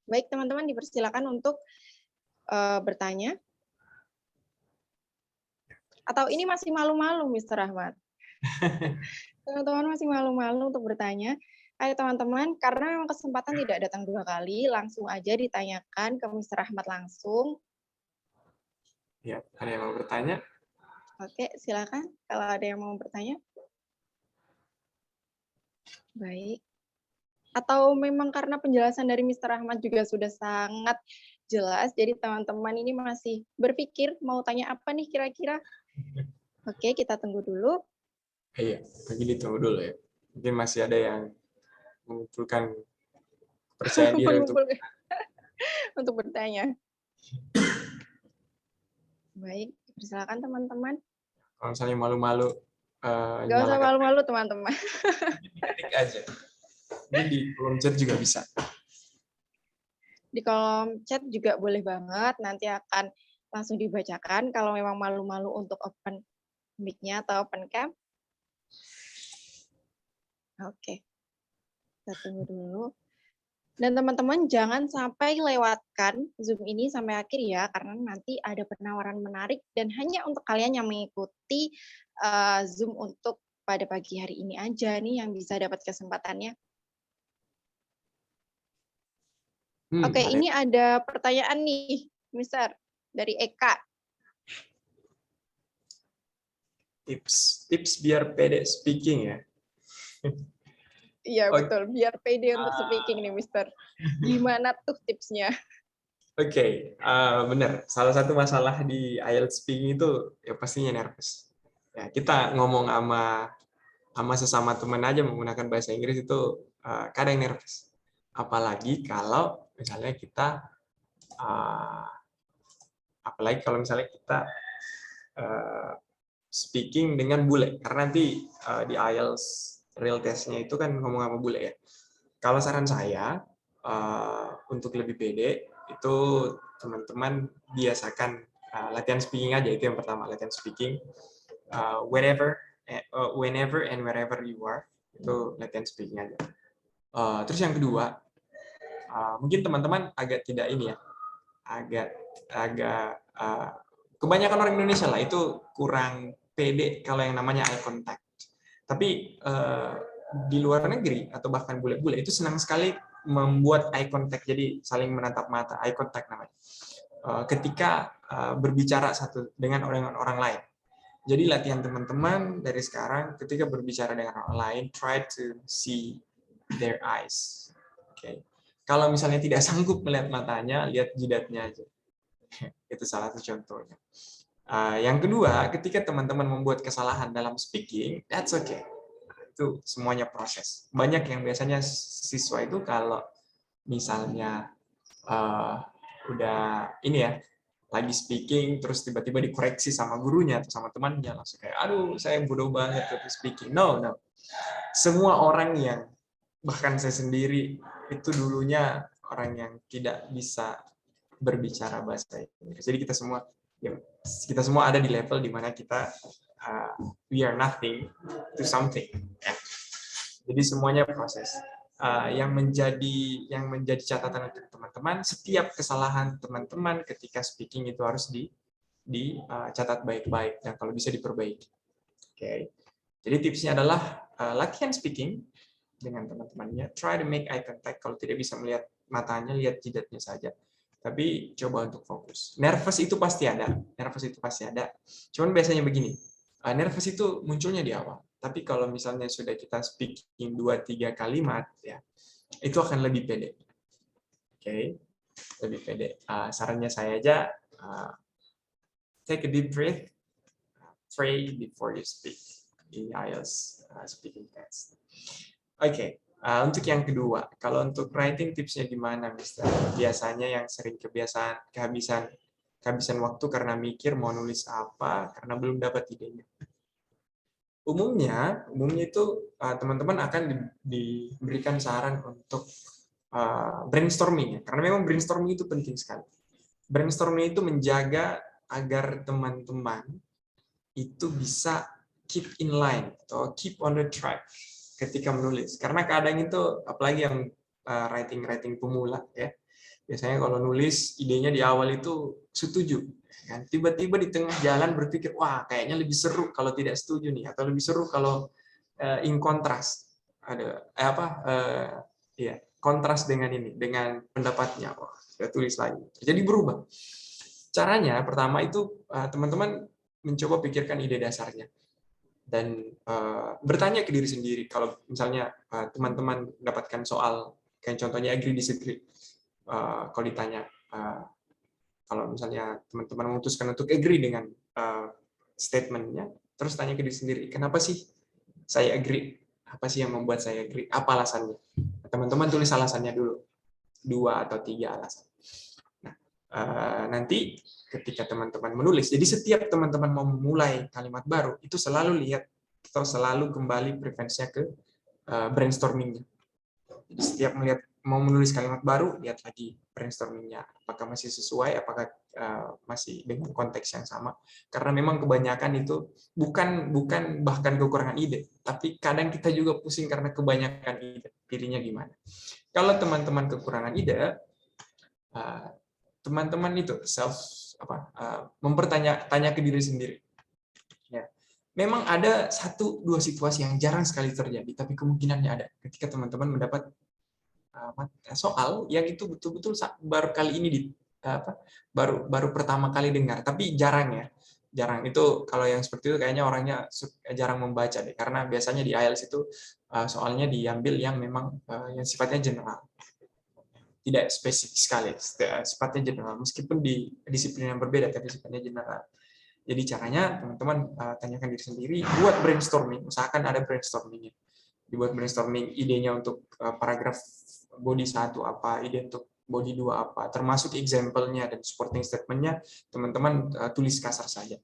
Speaker 1: Baik, teman-teman dipersilakan untuk bertanya. Atau ini masih malu-malu, Mr. Ahmad? Teman-teman masih malu-malu untuk bertanya. Ayo teman-teman, karena memang kesempatan tidak datang 2 kali, langsung aja ditanyakan ke Mr. Ahmad langsung.
Speaker 2: Ya, ada yang mau bertanya?
Speaker 1: Oke, silakan kalau ada yang mau bertanya. Baik. Atau memang karena penjelasan dari Mr. Ahmad juga sudah sangat jelas, jadi teman-teman ini masih berpikir mau tanya apa nih kira-kira. Oke, kita tunggu dulu.
Speaker 2: Iya, lagi ditunggu dulu ya. Mungkin masih ada yang mengumpulkan percaya diri untuk
Speaker 1: Mengumpulkan untuk bertanya. Baik, persilakan teman-teman.
Speaker 2: kalau misalnya malu-malu
Speaker 1: Gak usah
Speaker 2: nyalakan
Speaker 1: malu-malu teman-teman.
Speaker 2: ketik aja. Mungkin di kolom chat juga bisa.
Speaker 1: Di kolom chat juga boleh banget, nanti akan langsung dibacakan. Kalau memang malu-malu untuk open mic-nya atau open cam. Oke, kita tunggu dulu. Dan teman-teman jangan sampai lewatkan Zoom ini sampai akhir ya, karena nanti ada penawaran menarik dan hanya untuk kalian yang mengikuti Zoom untuk pada pagi hari ini aja nih yang bisa dapat kesempatannya. Oke,
Speaker 2: Ada
Speaker 1: ini ada pertanyaan nih, Mister, dari Eka.
Speaker 2: tips biar pede speaking ya.
Speaker 1: Iya
Speaker 2: Oke.
Speaker 1: betul, biar pede untuk speaking nih, Mister. Gimana tuh tipsnya?
Speaker 2: Benar. Salah satu masalah di IELTS speaking itu ya pastinya nervous. Ya, kita ngomong sama sesama teman aja menggunakan bahasa Inggris itu kadang nervous. Apalagi kalau misalnya kita uh, speaking dengan bule, karena nanti di IELTS real testnya itu kan ngomong sama bule ya. Kalau saran saya untuk lebih pede itu teman-teman biasakan latihan speaking aja, itu yang pertama, latihan speaking whenever and wherever you are, itu latihan speaking aja. Terus yang kedua, mungkin teman-teman agak tidak ini ya, agak kebanyakan orang Indonesia lah itu kurang pede kalau yang namanya eye contact. Tapi di luar negeri atau bahkan bule-bule itu senang sekali membuat eye contact, jadi saling menatap mata, eye contact namanya. Ketika berbicara satu dengan orang lain. Jadi latihan teman-teman dari sekarang ketika berbicara dengan orang lain, try to see their eyes. Okay. Kalau misalnya tidak sanggup melihat matanya, lihat jidatnya aja. Itu salah satu contohnya. Yang kedua, ketika teman-teman membuat kesalahan dalam speaking, that's okay. Itu semuanya proses. Banyak yang biasanya siswa itu kalau misalnya udah ini ya, lagi speaking terus tiba-tiba dikoreksi sama gurunya atau sama temannya, langsung kayak aduh saya bodoh banget waktu speaking. No. Semua orang yang, bahkan saya sendiri itu dulunya orang yang tidak bisa berbicara bahasa Inggris. Jadi kita semua ada di level dimana kita we are nothing to something. Jadi semuanya proses. Yang menjadi catatan untuk teman-teman, setiap kesalahan teman-teman ketika speaking itu harus dicatat baik-baik dan kalau bisa diperbaiki. Oke. Jadi tipsnya adalah latihan speaking dengan teman-temannya. Try to make eye contact. Kalau tidak bisa melihat matanya, lihat jidatnya saja. Tapi coba untuk fokus. Nervous itu pasti ada. Cuman biasanya begini. Nervous itu munculnya di awal. Tapi kalau misalnya sudah kita speaking 2-3 kalimat, ya itu akan lebih pede. Oke, lebih pede. Sarannya saya aja, take a deep breath, pray before you speak di IELTS speaking test. Oke, untuk yang kedua, kalau untuk writing tipsnya gimana, Mister? Biasanya yang sering kehabisan waktu karena mikir mau nulis apa, karena belum dapat idenya. Umumnya itu teman-teman akan diberikan saran untuk brainstorming, karena memang brainstorming itu penting sekali. Brainstorming itu menjaga agar teman-teman itu bisa keep in line atau keep on the track ketika menulis. Karena kadang itu, apalagi yang writing pemula ya, biasanya kalau nulis idenya di awal itu setuju. Kan? Tiba-tiba di tengah jalan berpikir, wah kayaknya lebih seru kalau tidak setuju nih, atau lebih seru kalau in kontras. Kontras dengan ini, dengan pendapatnya. Wah, saya tulis lagi. Jadi berubah. Caranya pertama itu teman-teman mencoba pikirkan ide dasarnya dan bertanya ke diri sendiri. Kalau misalnya teman-teman mendapatkan soal kayak contohnya agree disagree, kalau ditanya kalau misalnya teman-teman memutuskan untuk agree dengan statementnya, terus tanya ke diri sendiri, kenapa sih saya agree. Apa sih yang membuat saya agree? Apa alasannya? Teman-teman tulis alasannya dulu. 2 atau 3 alasan. Nah, nanti ketika teman-teman menulis, jadi setiap teman-teman mau memulai kalimat baru, itu selalu lihat atau selalu kembali preferensinya ke brainstorming-nya. Jadi setiap melihat mau menulis kalimat baru, lihat lagi brainstorming-nya. Apakah masih sesuai, apakah masih dengan konteks yang sama. Karena memang kebanyakan itu bukan bahkan kekurangan ide, tapi kadang kita juga pusing karena kebanyakan ide. Pilihnya gimana? Kalau teman-teman kekurangan ide, teman-teman itu tanya ke diri sendiri. Ya. Memang ada 1-2 situasi yang jarang sekali terjadi, tapi kemungkinannya ada. Ketika teman-teman mendapat soal yang itu betul-betul baru kali ini baru pertama kali dengar, tapi jarang ya. Jarang itu kalau yang seperti itu kayaknya orangnya jarang membaca deh, karena biasanya di IELTS itu soalnya diambil yang memang yang sifatnya general. Tidak spesifik sekali, sifatnya general, meskipun di disiplin yang berbeda tapi sifatnya general. Jadi caranya teman-teman tanyakan diri sendiri, buat brainstorming, usahakan ada brainstormingnya. Dibuat brainstorming idenya untuk paragraf body 1 apa, ide untuk body 2 apa, termasuk example-nya dan supporting statement-nya, teman-teman tulis kasar saja.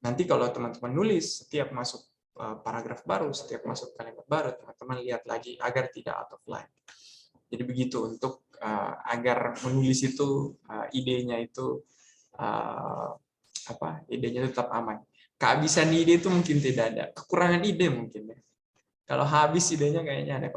Speaker 2: Nanti kalau teman-teman nulis setiap masuk paragraf baru, setiap masuk kalimat baru, teman-teman lihat lagi agar tidak out of line. Jadi begitu untuk agar menulis itu idenya itu idenya tetap aman. Kehabisan ide itu mungkin tidak ada, kekurangan ide mungkin ya. Kalau habis idenya kayaknya ada.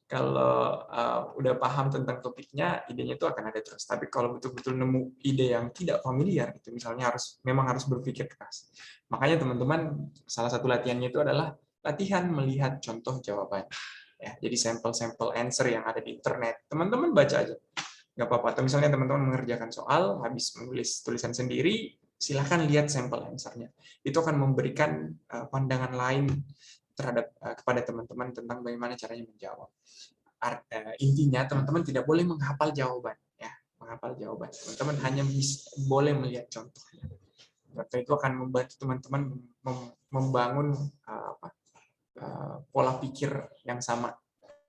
Speaker 2: Kalau udah paham tentang topiknya, idenya itu akan ada terus. Tapi kalau betul-betul nemu ide yang tidak familiar, itu misalnya memang harus berpikir keras. Makanya teman-teman, salah satu latihannya itu adalah latihan melihat contoh jawaban. Ya, jadi sampel-sampel answer yang ada di internet, teman-teman baca aja. Nggak apa-apa. Atau misalnya teman-teman mengerjakan soal, habis menulis tulisan sendiri, silahkan lihat sampel answer-nya. Itu akan memberikan pandangan lain kepada teman-teman tentang bagaimana caranya menjawab. Intinya teman-teman tidak boleh menghafal jawaban, ya, menghafal jawaban. Teman-teman hanya boleh melihat contohnya. Contoh itu akan membantu teman-teman membangun pola pikir yang sama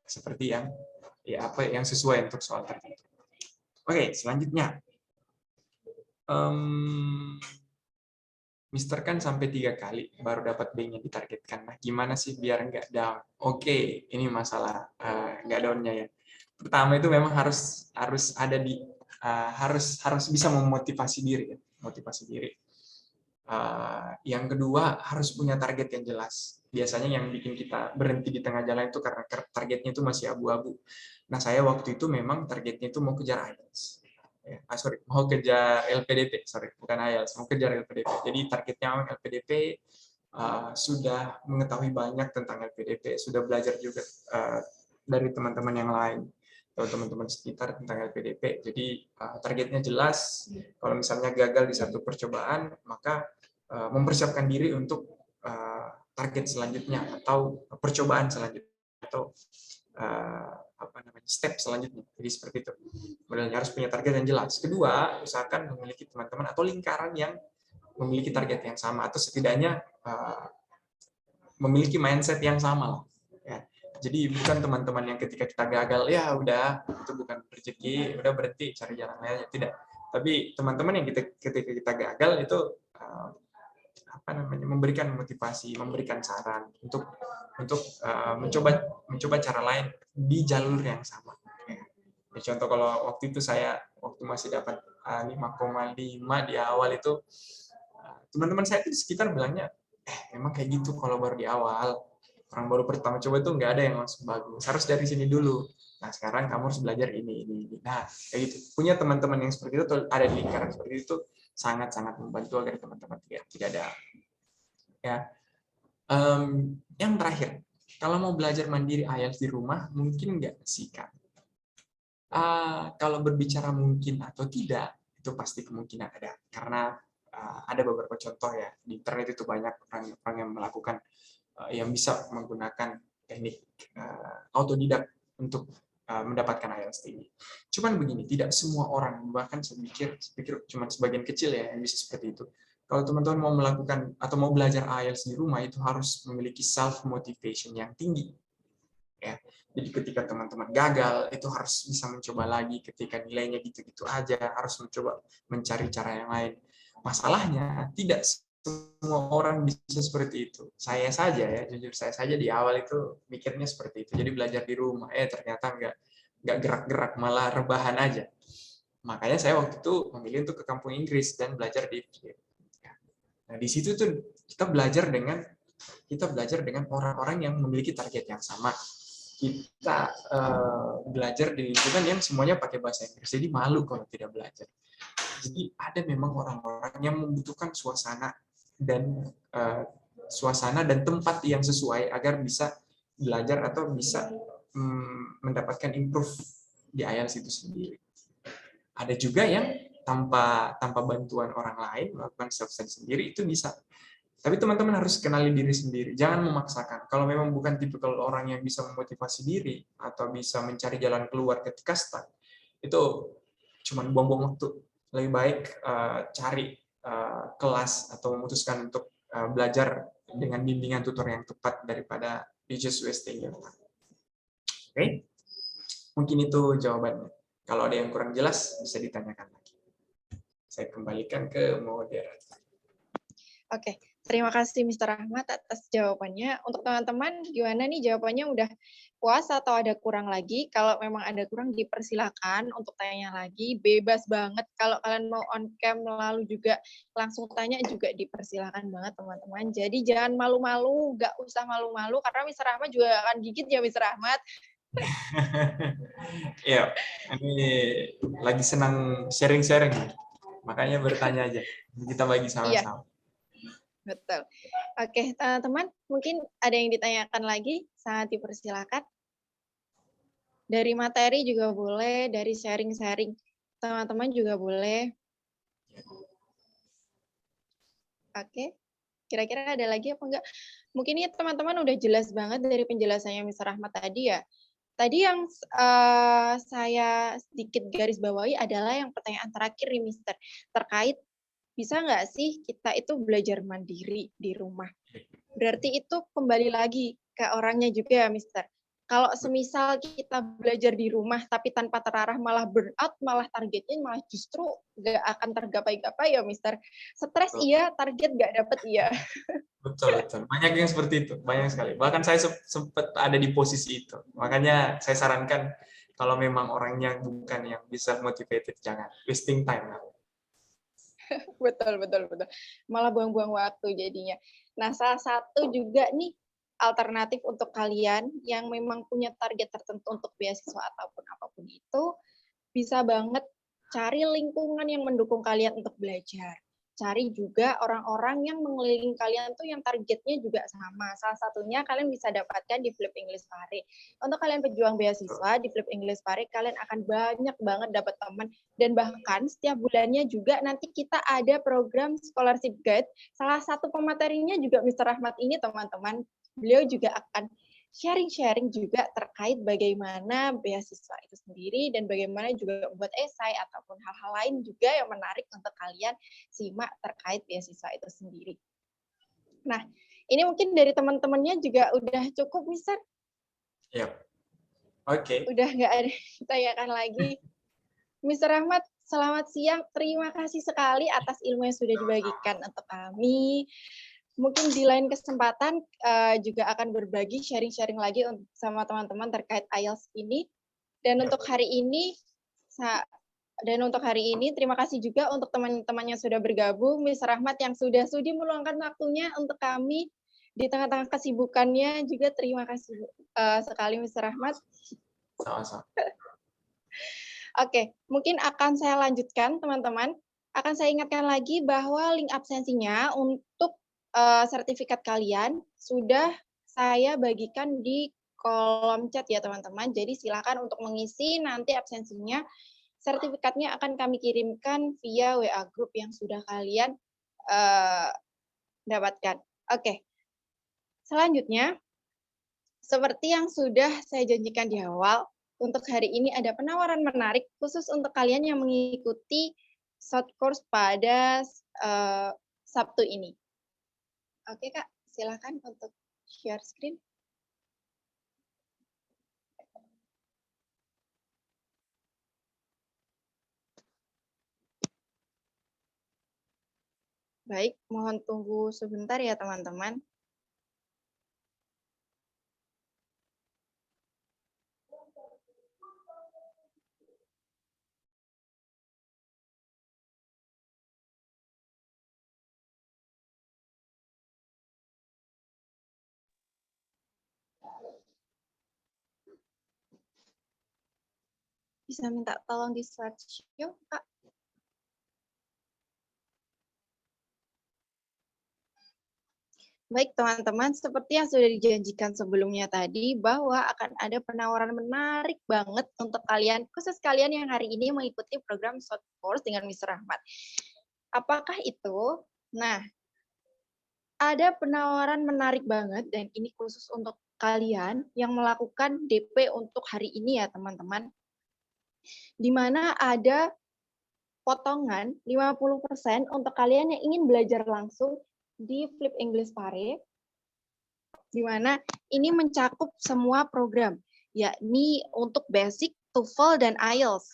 Speaker 2: seperti yang sesuai untuk soal tertentu. Oke, selanjutnya. Mister kan sampai 3 kali baru dapat B-nya ditargetkan. Nah, gimana sih biar nggak down? Oke, ini masalah nggak down-nya ya. Pertama itu memang harus ada harus bisa memotivasi diri, ya. Motivasi diri. Yang kedua harus punya target yang jelas. Biasanya yang bikin kita berhenti di tengah jalan itu karena targetnya itu masih abu-abu. Nah, saya waktu itu memang targetnya itu mau kejar IELTS. Mau kejar LPDP, bukan IELTS, mau kejar LPDP. Jadi targetnya LPDP, sudah mengetahui banyak tentang LPDP, sudah belajar juga dari teman-teman yang lain atau teman-teman sekitar tentang LPDP. Jadi targetnya jelas. Kalau misalnya gagal di satu percobaan, maka mempersiapkan diri untuk target selanjutnya atau percobaan selanjutnya atau step selanjutnya. Jadi seperti itu. Modelnya harus punya target yang jelas. Kedua, usahakan memiliki teman-teman atau lingkaran yang memiliki target yang sama atau setidaknya memiliki mindset yang sama lah. Ya. Jadi bukan teman-teman yang ketika kita gagal ya udah itu bukan rezeki, udah berhenti cari jalan lainnya, tidak. Tapi teman-teman yang ketika kita gagal itu memberikan motivasi, memberikan saran untuk mencoba cara lain di jalur yang sama. Ya, contoh kalau waktu itu waktu masih dapat 5,5 di awal itu, teman-teman saya itu di sekitar bilangnya, memang kayak gitu kalau baru di awal. Orang baru pertama coba itu nggak ada yang langsung bagus. Harus dari sini dulu. Nah, sekarang kamu harus belajar ini. Nah, kayak gitu. Punya teman-teman yang seperti itu, ada di lingkaran seperti itu, sangat-sangat membantu agar teman-teman tidak ada. Ya. Yang terakhir, kalau mau belajar mandiri IELTS di rumah, mungkin nggak sih, Kak? Kalau berbicara mungkin atau tidak, itu pasti kemungkinan ada. Karena ada beberapa contoh ya, di internet itu banyak orang yang melakukan, yang bisa menggunakan teknik autodidak untuk mendapatkan IELTS tinggi. Cuman begini, tidak semua orang, bahkan saya pikir cuma sebagian kecil ya yang bisa seperti itu. kalau teman-teman mau melakukan atau mau belajar IELTS di rumah itu harus memiliki self motivation yang tinggi. Ya. Jadi ketika teman-teman gagal, itu harus bisa mencoba lagi. Ketika nilainya gitu-gitu aja, harus mencoba mencari cara yang lain. Masalahnya, tidak semua orang bisa seperti itu. Saya saja ya, jujur saya saja di awal itu mikirnya seperti itu. Jadi belajar di rumah, ternyata nggak gerak-gerak, malah rebahan aja. Makanya saya waktu itu memilih untuk ke kampung Inggris dan belajar di Nah, di situ tuh kita belajar dengan orang-orang yang memiliki target yang sama. Kita belajar di lingkungan yang semuanya pakai bahasa Inggris, jadi malu kalau tidak belajar. Jadi ada memang orang-orang yang membutuhkan suasana dan tempat yang sesuai agar bisa belajar atau bisa mendapatkan improve di IELTS itu sendiri. Ada juga yang tanpa bantuan orang lain melakukan self study sendiri itu bisa. Tapi teman-teman harus kenali diri sendiri, jangan memaksakan. Kalau memang bukan tipikal orang yang bisa memotivasi diri atau bisa mencari jalan keluar ketika stuck, itu cuma buang-buang waktu. Lebih baik cari kelas atau memutuskan untuk belajar dengan bimbingan tutor yang tepat daripada you just wasting your time. Oke? Mungkin itu jawabannya. Kalau ada yang kurang jelas, bisa ditanyakan lagi. Saya kembalikan ke moderator.
Speaker 1: Oke, terima kasih Mr. Ahmad atas jawabannya. Untuk teman-teman, gimana nih jawabannya, udah puas atau ada kurang lagi? Kalau memang ada kurang, dipersilakan untuk tanya lagi. Bebas banget. Kalau kalian mau on cam lalu juga langsung tanya juga dipersilakan banget teman-teman. Jadi jangan malu-malu, nggak usah malu-malu, karena Mr. Ahmad juga akan gigit ya Mr. Ahmad.
Speaker 2: Ya, ini lagi senang sharing-sharing, makanya bertanya aja. Kita bagi sama-sama.
Speaker 1: Betul. Oke, teman-teman, mungkin ada yang ditanyakan lagi, sangat dipersilakan. Dari materi juga boleh, dari sharing-sharing teman-teman juga boleh. Oke, kira-kira ada lagi apa enggak? Mungkin ini teman-teman udah jelas banget dari penjelasannya Mr. Ahmad tadi ya. Tadi yang saya sedikit garis bawahi adalah yang pertanyaan terakhir nih, Mister. Terkait bisa nggak sih kita itu belajar mandiri di rumah? Berarti itu kembali lagi ke orangnya juga ya, Mister. Kalau semisal kita belajar di rumah tapi tanpa terarah malah burnout, malah targetnya malah justru nggak akan tergapai-gapai ya, Mister. Stres iya, target nggak dapet iya.
Speaker 2: Betul, betul. Banyak yang seperti itu, banyak sekali. Bahkan saya sempat ada di posisi itu. Makanya saya sarankan kalau memang orangnya bukan yang bisa motivated, jangan wasting time.
Speaker 1: Betul, betul, betul. Malah buang-buang waktu jadinya. Nah, salah satu juga nih alternatif untuk kalian yang memang punya target tertentu untuk beasiswa ataupun apapun itu, bisa banget cari lingkungan yang mendukung kalian untuk belajar. Cari juga orang-orang yang mengelilingi kalian tuh yang targetnya juga sama. Salah satunya kalian bisa dapatkan di Flip English Pare. Untuk kalian pejuang beasiswa di Flip English Pare, kalian akan banyak banget dapat teman. Dan bahkan setiap bulannya juga nanti kita ada program scholarship guide. Salah satu pematerinya juga Mr. Rahmat ini, teman-teman. Beliau juga akan sharing-sharing juga terkait bagaimana beasiswa itu sendiri dan bagaimana juga membuat esai ataupun hal-hal lain juga yang menarik untuk kalian simak terkait beasiswa itu sendiri. Nah, ini mungkin dari teman-temannya juga udah cukup, Mister?
Speaker 2: Yep. Oke.
Speaker 1: Udah nggak ada ditanyakan lagi. Mister Rahmat, selamat siang. Terima kasih sekali atas ilmu yang sudah dibagikan untuk kami. Mungkin di lain kesempatan juga akan berbagi sharing-sharing lagi sama teman-teman terkait IELTS ini. Dan untuk hari ini, terima kasih juga untuk teman-teman yang sudah bergabung, Mr. Rahmat yang sudah sudi meluangkan waktunya untuk kami di tengah-tengah kesibukannya. Juga terima kasih sekali, Mr. Rahmat.
Speaker 2: Sama-sama.
Speaker 1: Oke, mungkin akan saya lanjutkan, teman-teman. Akan saya ingatkan lagi bahwa link absensinya untuk sertifikat kalian sudah saya bagikan di kolom chat ya teman-teman. Jadi silakan untuk mengisi nanti absensinya. Sertifikatnya akan kami kirimkan via WA group yang sudah kalian dapatkan. Oke. Selanjutnya, seperti yang sudah saya janjikan di awal, untuk hari ini ada penawaran menarik khusus untuk kalian yang mengikuti short course pada Sabtu ini. Oke Kak, silakan untuk share screen. Baik, mohon tunggu sebentar ya teman-teman. Bisa minta tolong di slideshow, Kak? Baik teman-teman, seperti yang sudah dijanjikan sebelumnya tadi, bahwa akan ada penawaran menarik banget untuk kalian, khusus kalian yang hari ini mengikuti program short course dengan Mr. Rahmat. Apakah itu? Nah, ada penawaran menarik banget, dan ini khusus untuk kalian yang melakukan DP untuk hari ini ya teman-teman, di mana ada potongan 50% untuk kalian yang ingin belajar langsung di Flip English Pare, di mana ini mencakup semua program, yakni untuk basic, TOEFL, dan IELTS.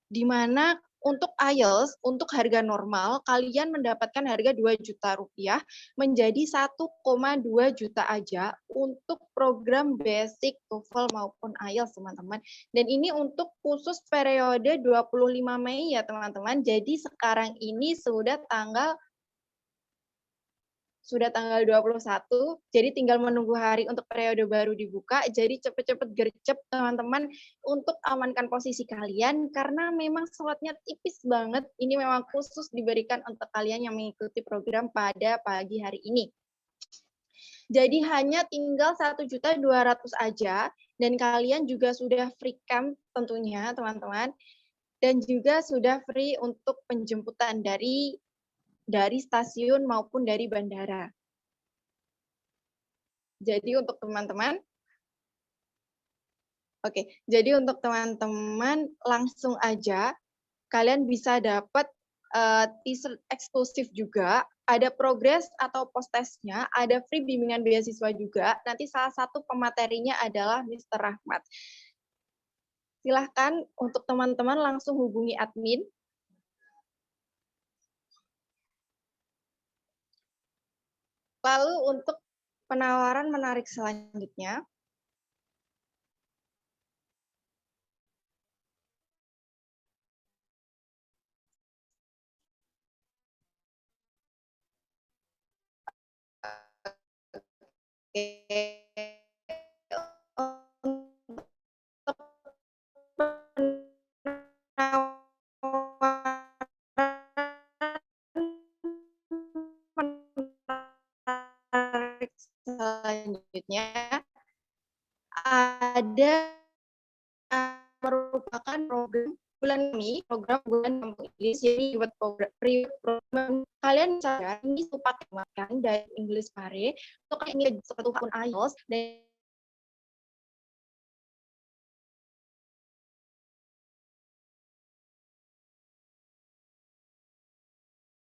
Speaker 1: Di mana untuk IELTS, untuk harga normal, kalian mendapatkan harga Rp2.000.000 menjadi 1,2 juta aja untuk program basic, TOEFL, maupun IELTS, teman-teman. Dan ini untuk khusus periode 25 Mei ya, teman-teman. Jadi sekarang ini sudah tanggal 21, jadi tinggal menunggu hari untuk periode baru dibuka, jadi cepet-cepet gercep teman-teman untuk amankan posisi kalian, karena memang slotnya tipis banget, ini memang khusus diberikan untuk kalian yang mengikuti program pada pagi hari ini. Jadi hanya tinggal 1.200.000 aja, dan kalian juga sudah free camp tentunya teman-teman, dan juga sudah free untuk penjemputan dari stasiun maupun dari bandara. Jadi untuk teman-teman, jadi untuk teman-teman langsung aja kalian bisa dapat t-shirt eksklusif juga, ada progres atau post-testnya, ada free bimbingan beasiswa juga. Nanti salah satu pematerinya adalah Mr. Rahmat. Silahkan untuk teman-teman langsung hubungi admin. Lalu untuk penawaran menarik selanjutnya, selanjutnya ada merupakan program bulan ini, program bulan kampung Inggris, jadi buat program kalian bisa ini pakai makan dari English Pare untuk ini seperti akun IELTS dan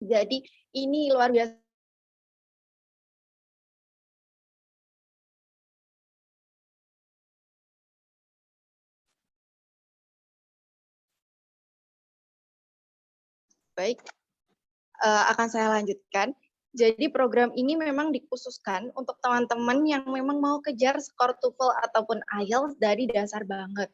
Speaker 1: jadi ini luar biasa. Baik, akan saya lanjutkan. Jadi program ini memang dikhususkan untuk teman-teman yang memang mau kejar skor TOEFL ataupun IELTS dari dasar banget.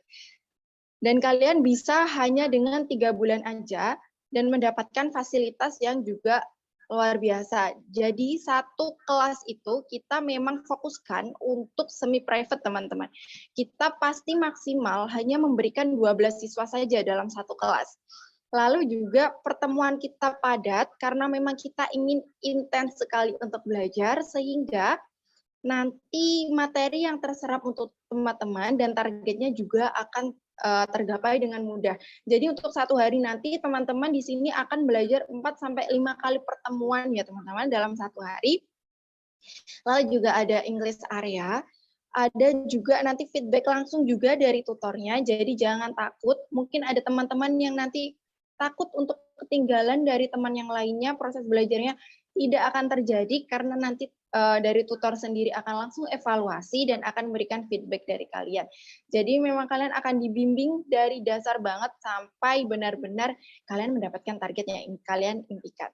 Speaker 1: Dan kalian bisa hanya dengan 3 bulan aja dan mendapatkan fasilitas yang juga luar biasa. Jadi satu kelas itu kita memang fokuskan untuk semi private teman-teman. Kita pasti maksimal hanya memberikan 12 siswa saja dalam satu kelas. Lalu juga pertemuan kita padat karena memang kita ingin intens sekali untuk belajar, sehingga nanti materi yang terserap untuk teman-teman dan targetnya juga akan tergapai dengan mudah. Jadi untuk satu hari nanti teman-teman di sini akan belajar 4-5 kali pertemuan ya teman-teman dalam satu hari. Lalu juga ada English area, ada juga nanti feedback langsung juga dari tutornya, jadi jangan takut. Mungkin ada teman-teman yang nanti takut untuk ketinggalan dari teman yang lainnya proses belajarnya. tidak akan terjadi karena nanti dari tutor sendiri akan langsung evaluasi dan akan memberikan feedback dari kalian. Jadi memang kalian akan dibimbing dari dasar banget sampai benar-benar kalian mendapatkan target yang kalian impikan.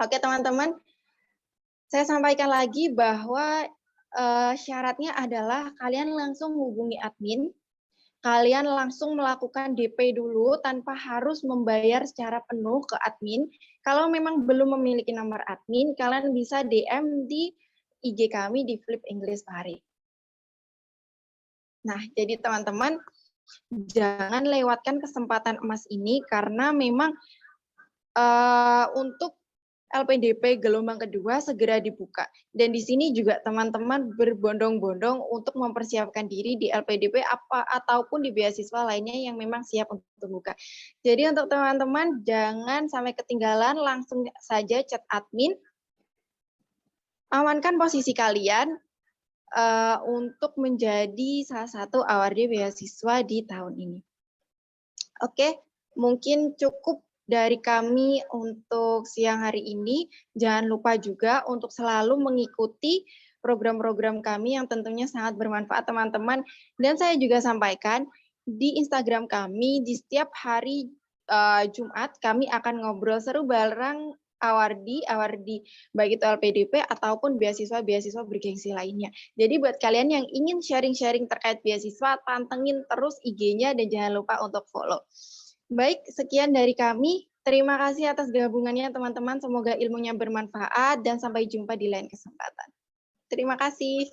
Speaker 1: Oke teman-teman, saya sampaikan lagi bahwa syaratnya adalah kalian langsung hubungi admin, kalian langsung melakukan DP dulu tanpa harus membayar secara penuh ke admin. Kalau memang belum memiliki nomor admin, kalian bisa DM di IG kami di Flip English Pari. Nah, jadi teman-teman, jangan lewatkan kesempatan emas ini karena memang untuk LPDP gelombang kedua segera dibuka. Dan di sini juga teman-teman berbondong-bondong untuk mempersiapkan diri di LPDP ataupun di beasiswa lainnya yang memang siap untuk buka. Jadi untuk teman-teman jangan sampai ketinggalan, langsung saja chat admin, amankan posisi kalian untuk menjadi salah satu awardee beasiswa di tahun ini. Oke, mungkin cukup dari kami untuk siang hari ini. Jangan lupa juga untuk selalu mengikuti program-program kami yang tentunya sangat bermanfaat teman-teman. Dan saya juga sampaikan di Instagram kami di setiap hari Jumat kami akan ngobrol seru bareng awardee baik itu LPDP ataupun beasiswa bergengsi lainnya. Jadi buat kalian yang ingin sharing-sharing terkait beasiswa, pantengin terus IG-nya dan jangan lupa untuk follow. Baik, sekian dari kami. Terima kasih atas gabungannya teman-teman. Semoga ilmunya bermanfaat dan sampai jumpa di lain kesempatan. Terima kasih.